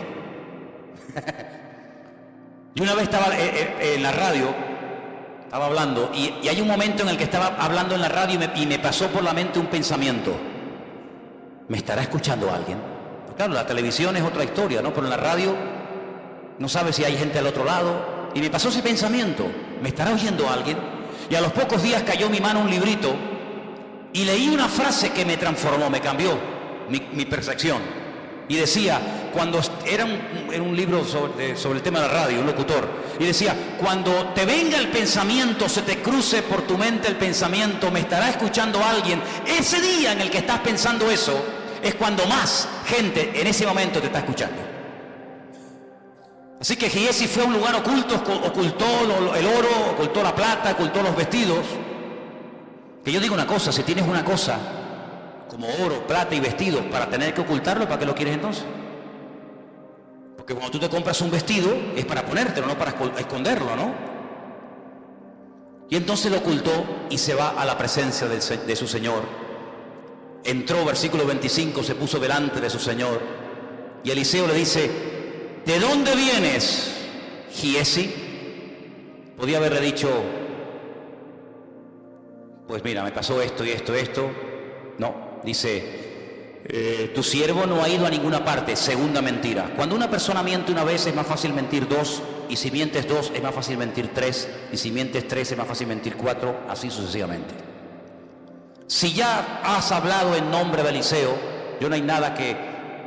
Yo una vez estaba en la radio, estaba hablando, y hay un momento en el que estaba hablando en la radio y me pasó por la mente un pensamiento. ¿Me estará escuchando alguien? Pues claro, la televisión es otra historia, ¿no? Pero en la radio no sabes si hay gente al otro lado. Y me pasó ese pensamiento. ¿Me estará oyendo alguien? Y a los pocos días cayó en mi mano un librito y leí una frase que me transformó, me cambió mi percepción. Y decía, cuando era un libro sobre el tema de la radio, un locutor, y decía, cuando te venga el pensamiento, se te cruce por tu mente el pensamiento, me estará escuchando alguien, ese día en el que estás pensando eso, es cuando más gente en ese momento te está escuchando. Así que Giesi fue a un lugar oculto, ocultó el oro, ocultó la plata, ocultó los vestidos. Que yo digo una cosa, si tienes una cosa como oro, plata y vestidos para tener que ocultarlo, ¿para qué lo quieres entonces? Porque cuando tú te compras un vestido es para ponértelo, no para esconderlo, ¿no? Y entonces lo ocultó y se va a la presencia de su Señor. Entró, versículo 25, se puso delante de su Señor. Y Eliseo le dice: ¿de dónde vienes, Giesi? Podía haberle dicho: pues mira, me pasó esto y esto. No, dice: tu siervo no ha ido a ninguna parte. Segunda mentira. Cuando una persona miente una vez es más fácil mentir dos, y si mientes dos es más fácil mentir tres, y si mientes tres es más fácil mentir cuatro, así sucesivamente. Si ya has hablado en nombre de Eliseo, yo no hay nada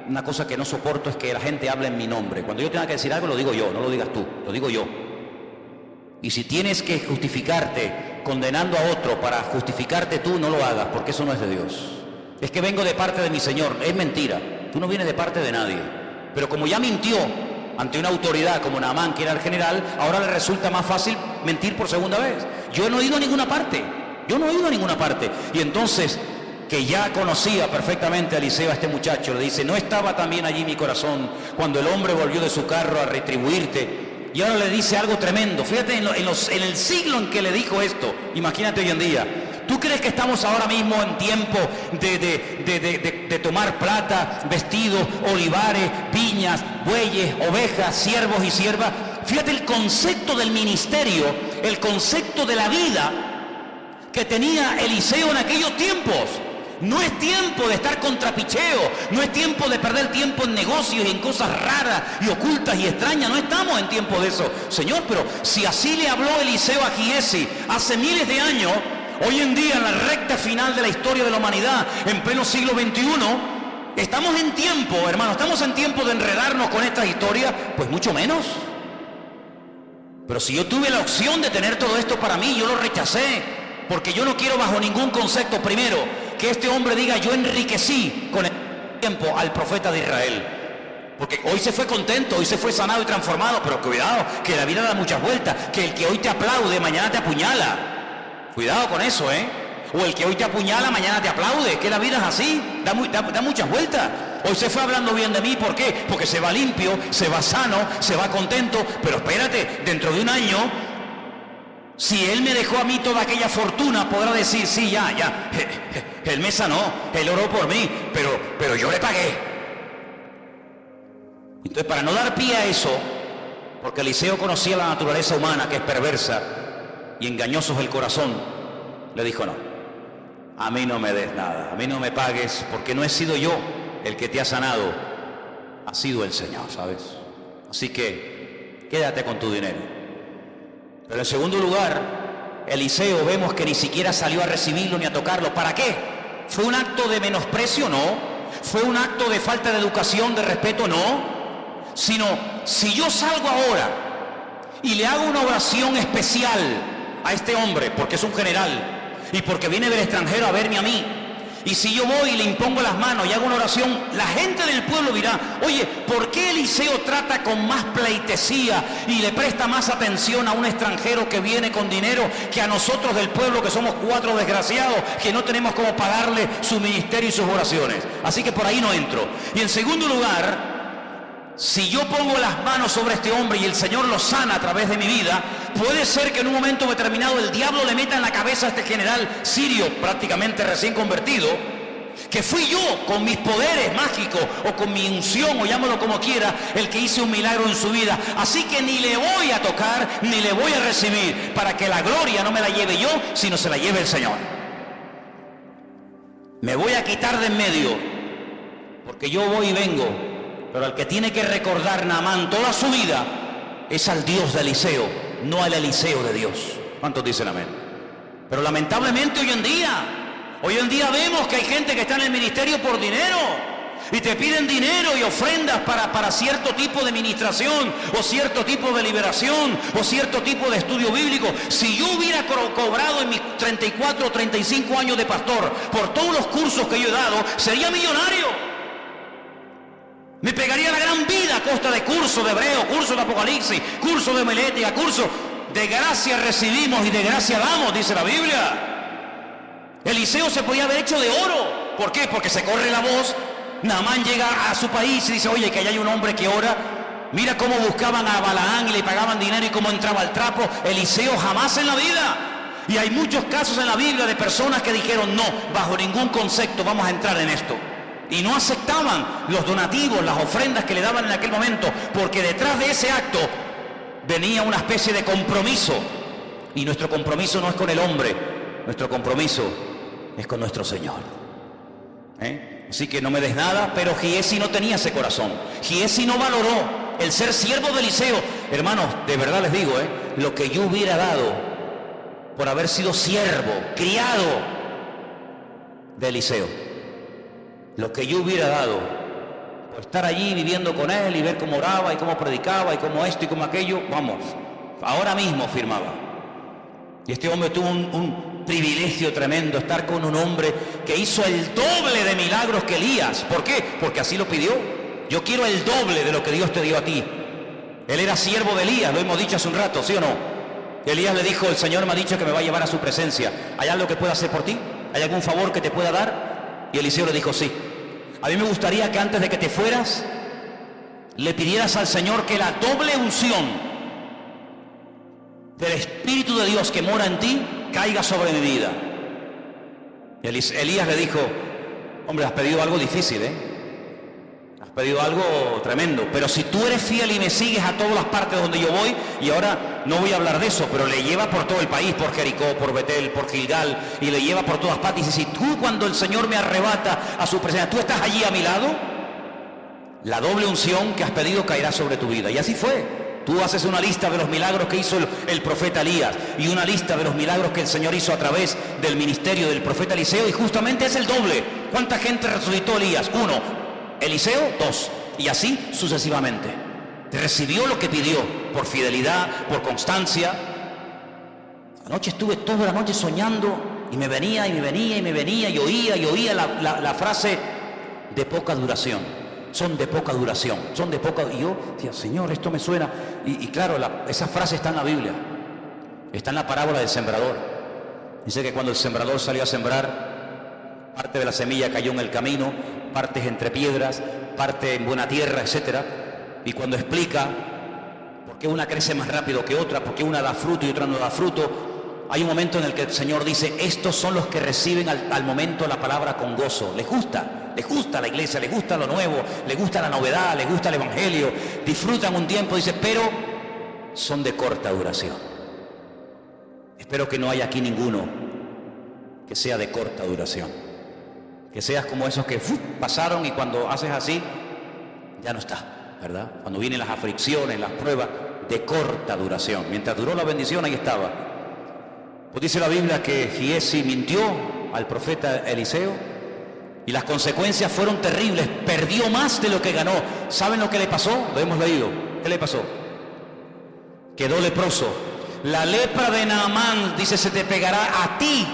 una cosa que no soporto es que la gente hable en mi nombre. Cuando yo tenga que decir algo lo digo yo, no lo digas tú, lo digo yo. Y si tienes que justificarte condenando a otro para justificarte tú, no lo hagas, porque eso no es de Dios. Es que vengo de parte de mi Señor. Es mentira, tú no vienes de parte de nadie. Pero como ya mintió ante una autoridad como Naamán, que era el general, ahora le resulta más fácil mentir por segunda vez. Yo no he ido a ninguna parte, Y entonces, que ya conocía perfectamente a Eliseo, a este muchacho, le dice: ¿no estaba también allí mi corazón cuando el hombre volvió de su carro a retribuirte? Y ahora le dice algo tremendo. Fíjate en el siglo en que le dijo esto. Imagínate hoy en día. ¿Tú crees que estamos ahora mismo en tiempo de tomar plata, vestidos, olivares, viñas, bueyes, ovejas, siervos y siervas? Fíjate el concepto del ministerio, el concepto de la vida que tenía Eliseo en aquellos tiempos. No es tiempo de estar contrapicheo, no es tiempo de perder tiempo en negocios y en cosas raras y ocultas y extrañas. No estamos en tiempo de eso. Señor, pero si así le habló Eliseo a Giesi hace miles de años, hoy en día, en la recta final de la historia de la humanidad, en pleno siglo XXI, estamos en tiempo, hermano, estamos en tiempo de enredarnos con estas historias, pues mucho menos. Pero si yo tuve la opción de tener todo esto para mí, yo lo rechacé, porque yo no quiero bajo ningún concepto, primero, que este hombre diga: yo enriquecí con el tiempo al profeta de Israel. Porque hoy se fue contento, hoy se fue sanado y transformado, pero cuidado, que la vida da muchas vueltas, que el que hoy te aplaude, mañana te apuñala. Cuidado con eso, O el que hoy te apuñala, mañana te aplaude, que la vida es así, da muchas vueltas. Hoy se fue hablando bien de mí, ¿por qué? Porque se va limpio, se va sano, se va contento, pero espérate, dentro de un año, si él me dejó a mí toda aquella fortuna, podrá decir: sí, ya, él me sanó, él oró por mí, pero yo le pagué. Entonces, para no dar pie a eso, porque Eliseo conocía la naturaleza humana, que es perversa y engañoso es el corazón, le dijo: no, a mí no me des nada, a mí no me pagues, porque no he sido yo el que te ha sanado, ha sido el Señor, ¿sabes? Así que quédate con tu dinero. Pero en segundo lugar, Eliseo vemos que ni siquiera salió a recibirlo ni a tocarlo. ¿Para qué? ¿Fue un acto de menosprecio? No. ¿Fue un acto de falta de educación, de respeto? No. Sino, si yo salgo ahora y le hago una oración especial a este hombre, porque es un general y porque viene del extranjero a verme a mí, y si yo voy y le impongo las manos y hago una oración, la gente del pueblo dirá: oye, ¿por qué Eliseo trata con más pleitesía y le presta más atención a un extranjero que viene con dinero que a nosotros del pueblo, que somos 4 desgraciados, que no tenemos cómo pagarle su ministerio y sus oraciones? Así que por ahí no entro. Y en segundo lugar, si yo pongo las manos sobre este hombre y el Señor lo sana a través de mi vida, puede ser que en un momento determinado el diablo le meta en la cabeza a este general sirio, prácticamente recién convertido, que fui yo con mis poderes mágicos o con mi unción, o llámalo como quiera, el que hice un milagro en su vida. Así que ni le voy a tocar ni le voy a recibir, para que la gloria no me la lleve yo, sino se la lleve el Señor. Me voy a quitar de en medio, porque yo voy y vengo. Pero al que tiene que recordar Naamán toda su vida es al Dios de Eliseo, no al Eliseo de Dios. ¿Cuántos dicen amén? Pero lamentablemente hoy en día vemos que hay gente que está en el ministerio por dinero, y te piden dinero y ofrendas para cierto tipo de ministración, o cierto tipo de liberación, o cierto tipo de estudio bíblico. Si yo hubiera cobrado en mis 34 o 35 años de pastor por todos los cursos que yo he dado, sería millonario. Me pegaría la gran vida a costa de cursos de hebreo, cursos de apocalipsis, cursos de homilética, cursos de gracia recibimos y de gracia damos, dice la Biblia. Eliseo se podía haber hecho de oro. ¿Por qué? Porque se corre la voz. Naamán llega a su país y dice, oye, que allá hay un hombre que ora. Mira cómo buscaban a Balaán y le pagaban dinero y cómo entraba al trapo. Eliseo jamás en la vida. Y hay muchos casos en la Biblia de personas que dijeron, no, bajo ningún concepto vamos a entrar en esto. Y no aceptaban los donativos, las ofrendas que le daban en aquel momento, porque detrás de ese acto venía una especie de compromiso. Y nuestro compromiso no es con el hombre, nuestro compromiso es con nuestro Señor. Así que no me des nada, pero Giesi no tenía ese corazón. Giesi no valoró el ser siervo de Eliseo. Hermanos, de verdad les digo, lo que yo hubiera dado por haber sido siervo, criado de Eliseo, lo que yo hubiera dado por estar allí viviendo con él y ver cómo oraba y cómo predicaba y cómo esto y cómo aquello, vamos, ahora mismo firmaba. Y este hombre tuvo un privilegio tremendo, estar con un hombre que hizo el doble de milagros que Elías. ¿Por qué? Porque así lo pidió. Yo quiero el doble de lo que Dios te dio a ti. Él era siervo de Elías, lo hemos dicho hace un rato, ¿sí o no? Elías le dijo, el Señor me ha dicho que me va a llevar a su presencia. ¿Hay algo que pueda hacer por ti? ¿Hay algún favor que te pueda dar? Y Eliseo le dijo, sí. A mí me gustaría que antes de que te fueras, le pidieras al Señor que la doble unción del Espíritu de Dios que mora en ti caiga sobre mi vida. Elías le dijo, hombre, has pedido algo difícil, has pedido algo tremendo, pero si tú eres fiel y me sigues a todas las partes donde yo voy, y ahora no voy a hablar de eso, pero le lleva por todo el país, por Jericó, por Betel, por Gilgal, y le lleva por todas partes, y dice, si tú cuando el Señor me arrebata a su presencia, tú estás allí a mi lado, la doble unción que has pedido caerá sobre tu vida. Y así fue. Tú haces una lista de los milagros que hizo el profeta Elías y una lista de los milagros que el Señor hizo a través del ministerio del profeta Eliseo, y justamente es el doble. ¿Cuánta gente resucitó Elías? 1. Eliseo, 2. Y así sucesivamente. Recibió lo que pidió por fidelidad, por constancia. Anoche estuve toda la noche soñando y me venía y oía la frase de poca duración. Son de poca duración, son de poca... Y yo decía, Señor, esto me suena. Y claro, esa frase está en la Biblia. Está en la parábola del sembrador. Dice que cuando el sembrador salió a sembrar, parte de la semilla cayó en el camino, partes entre piedras, parte en buena tierra, etc. Y cuando explica por qué una crece más rápido que otra, por qué una da fruto y otra no da fruto, hay un momento en el que el Señor dice, estos son los que reciben al momento la palabra con gozo. Les gusta la iglesia, les gusta lo nuevo, les gusta la novedad, les gusta el evangelio, disfrutan un tiempo, dice, pero son de corta duración. Espero que no haya aquí ninguno que sea de corta duración, que seas como esos que pasaron y cuando haces así ya no está, ¿verdad? Cuando vienen las aflicciones, las pruebas, de corta duración. Mientras duró la bendición, ahí estaba. Pues dice la Biblia que Giesi mintió al profeta Eliseo y las consecuencias fueron terribles. Perdió más de lo que ganó. ¿Saben lo que le pasó? Lo hemos leído. ¿Qué le pasó? Quedó leproso. La lepra de Naamán, dice, se te pegará a ti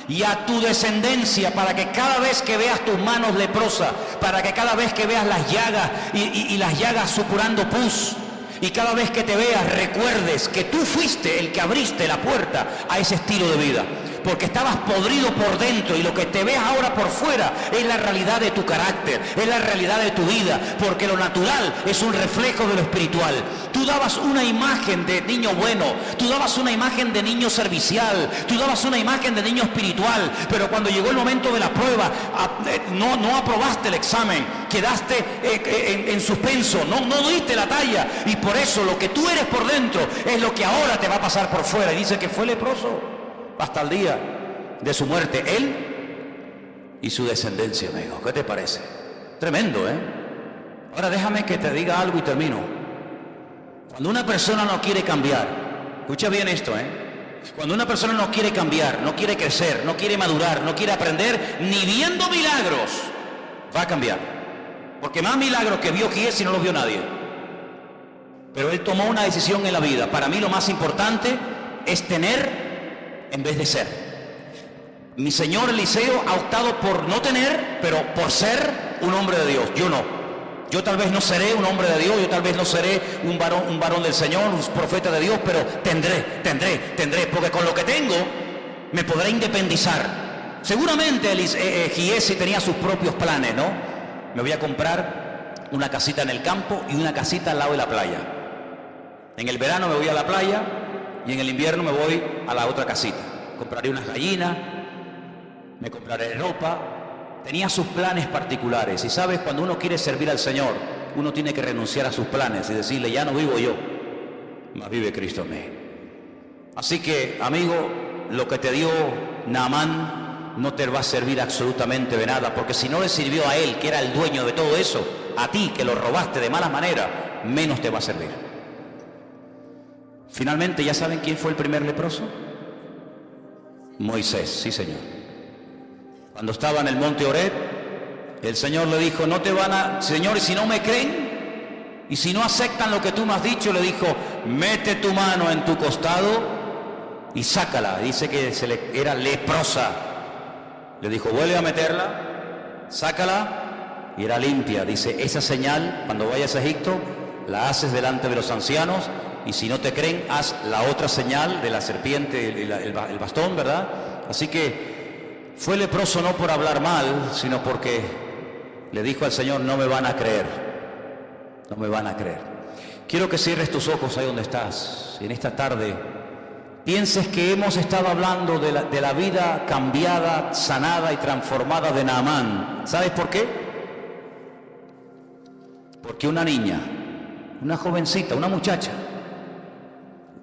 y a tu descendencia, para que cada vez que veas tus manos leprosas, para que cada vez que veas las llagas y las llagas supurando pus, y cada vez que te veas recuerdes que tú fuiste el que abriste la puerta a ese estilo de vida, porque estabas podrido por dentro y lo que te ves ahora por fuera es la realidad de tu carácter, es la realidad de tu vida, porque lo natural es un reflejo de lo espiritual. Tú dabas una imagen de niño bueno, tú dabas una imagen de niño servicial, tú dabas una imagen de niño espiritual, pero cuando llegó el momento de la prueba, no aprobaste el examen, quedaste en suspenso, no diste la talla, y por eso lo que tú eres por dentro es lo que ahora te va a pasar por fuera. Y dice que fue leproso hasta el día de su muerte, él y su descendencia, amigo. ¿Qué te parece? Tremendo, Ahora déjame que te diga algo y termino. Cuando una persona no quiere cambiar, escucha bien esto, cuando una persona no quiere cambiar, no quiere crecer, no quiere madurar, no quiere aprender, ni viendo milagros va a cambiar, porque más milagros que vio Giesi no los vio nadie. Pero él tomó una decisión en la vida. Para mí lo más importante es tener en vez de ser. Mi señor Eliseo ha optado por no tener, pero por ser un hombre de Dios. Yo no. Yo tal vez no seré un hombre de Dios, yo tal vez no seré un varón del Señor, un profeta de Dios, pero tendré, porque con lo que tengo me podré independizar. Seguramente Giesi tenía sus propios planes, ¿no? Me voy a comprar una casita en el campo y una casita al lado de la playa. En el verano me voy a la playa y en el invierno me voy a la otra casita. Compraré unas gallinas, me compraré ropa. Tenía sus planes particulares. Y sabes, cuando uno quiere servir al Señor, uno tiene que renunciar a sus planes y decirle, ya no vivo yo, mas vive Cristo en mí. Así que, amigo, lo que te dio Naamán no te va a servir absolutamente de nada, porque si no le sirvió a él, que era el dueño de todo eso, a ti, que lo robaste de mala manera, menos te va a servir. Finalmente, ¿ya saben quién fue el primer leproso? Moisés, sí señor. Cuando estaba en el monte Horeb, el Señor le dijo, no te van a... Señor, si no me creen, y si no aceptan lo que tú me has dicho, le dijo, mete tu mano en tu costado y sácala. Dice que era leprosa. Le dijo, vuelve a meterla, sácala, y era limpia. Dice, esa señal, cuando vayas a Egipto, la haces delante de los ancianos, y si no te creen, haz la otra señal de la serpiente, el bastón, ¿verdad? Así que fue leproso no por hablar mal, sino porque le dijo al Señor, no me van a creer, no me van a creer. Quiero que cierres tus ojos ahí donde estás, y en esta tarde pienses que hemos estado hablando de la vida cambiada, sanada y transformada de Naamán. ¿Sabes por qué? Porque una niña, una jovencita, una muchacha,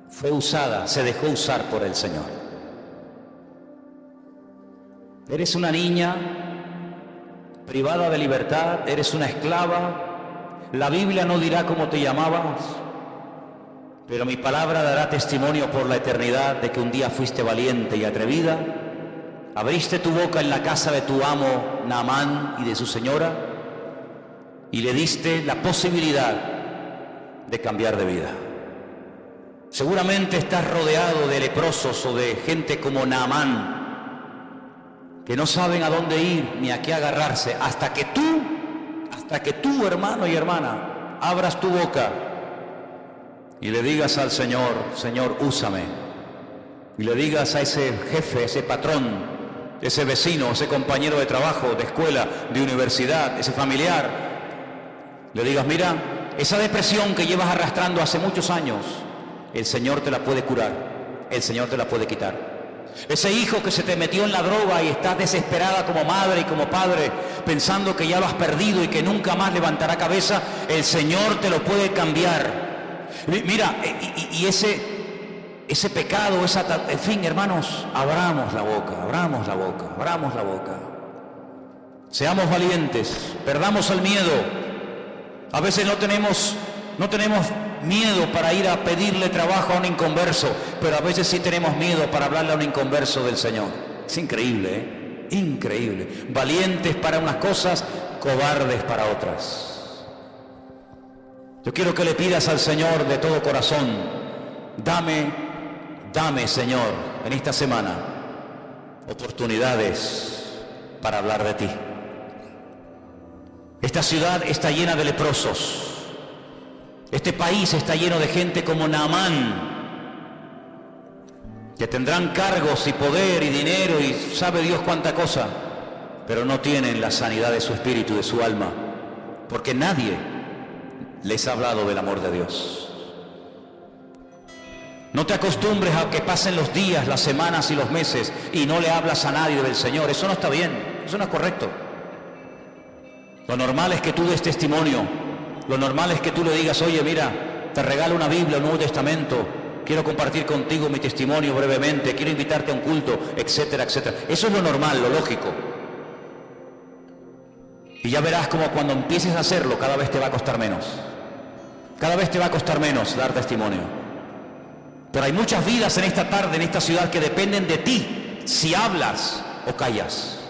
fue usada, se dejó usar por el Señor. Eres una niña privada de libertad, eres una esclava. La Biblia no dirá cómo te llamabas, pero mi palabra dará testimonio por la eternidad de que un día fuiste valiente y atrevida, abriste tu boca en la casa de tu amo Naamán y de su señora, y le diste la posibilidad de cambiar de vida. Seguramente estás rodeado de leprosos o de gente como Naamán, que no saben a dónde ir ni a qué agarrarse, hasta que tú, hermano y hermana, abras tu boca y le digas al Señor, Señor, úsame. Y le digas a ese jefe, ese patrón, ese vecino, ese compañero de trabajo, de escuela, de universidad, ese familiar, le digas, mira, esa depresión que llevas arrastrando hace muchos años, el Señor te la puede curar, el Señor te la puede quitar. Ese hijo que se te metió en la droga y estás desesperada como madre y como padre, pensando que ya lo has perdido y que nunca más levantará cabeza, el Señor te lo puede cambiar. Mira, y ese pecado, en fin, hermanos, abramos la boca, abramos la boca, abramos la boca. Seamos valientes, perdamos el miedo. A veces no tenemos miedo para ir a pedirle trabajo a un inconverso, pero a veces sí tenemos miedo para hablarle a un inconverso del Señor. Es increíble, ¿eh? Increíble. Valientes para unas cosas, cobardes para otras. Yo quiero que le pidas al Señor de todo corazón, dame, Señor, en esta semana, oportunidades para hablar de ti. Esta ciudad está llena de leprosos. Este país está lleno de gente como Naamán, que tendrán cargos y poder y dinero y sabe Dios cuánta cosa, pero no tienen la sanidad de su espíritu, de su alma, porque nadie les ha hablado del amor de Dios. No te acostumbres a que pasen los días, las semanas y los meses y no le hablas a nadie del Señor. Eso no está bien, eso no es correcto. Lo normal es que tú des testimonio. Lo normal es que tú le digas, oye, mira, te regalo una Biblia, un Nuevo Testamento, quiero compartir contigo mi testimonio brevemente, quiero invitarte a un culto, etcétera, etcétera. Eso es lo normal, lo lógico. Y ya verás como cuando empieces a hacerlo, cada vez te va a costar menos. Cada vez te va a costar menos dar testimonio. Pero hay muchas vidas en esta tarde, en esta ciudad, que dependen de ti, si hablas o callas.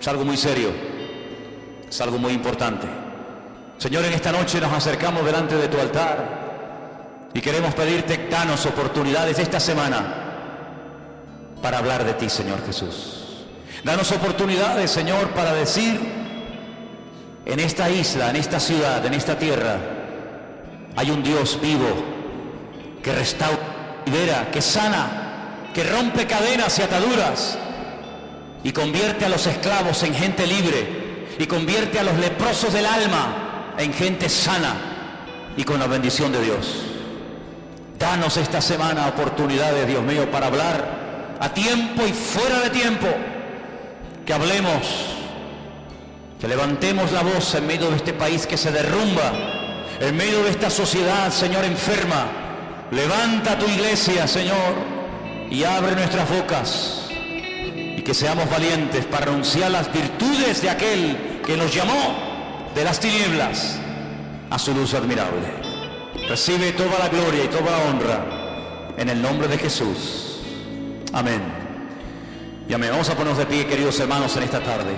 Es algo muy serio, es algo muy importante. Señor, en esta noche nos acercamos delante de tu altar y queremos pedirte, danos oportunidades esta semana para hablar de ti, Señor Jesús. Danos oportunidades, Señor, para decir en esta isla, en esta ciudad, en esta tierra, hay un Dios vivo que restaura, libera, que sana, que rompe cadenas y ataduras, y convierte a los esclavos en gente libre y convierte a los leprosos del alma en gente sana y con la bendición de Dios. Danos esta semana oportunidades, Dios mío, para hablar a tiempo y fuera de tiempo, que hablemos, que levantemos la voz en medio de este país que se derrumba, en medio de esta sociedad, Señor, enferma. Levanta tu iglesia, Señor, y abre nuestras bocas, y que seamos valientes para anunciar las virtudes de aquel que nos llamó de las tinieblas a su luz admirable. Recibe toda la gloria y toda la honra en el nombre de Jesús. Amén. Y amén. Vamos a ponernos de pie, queridos hermanos, en esta tarde.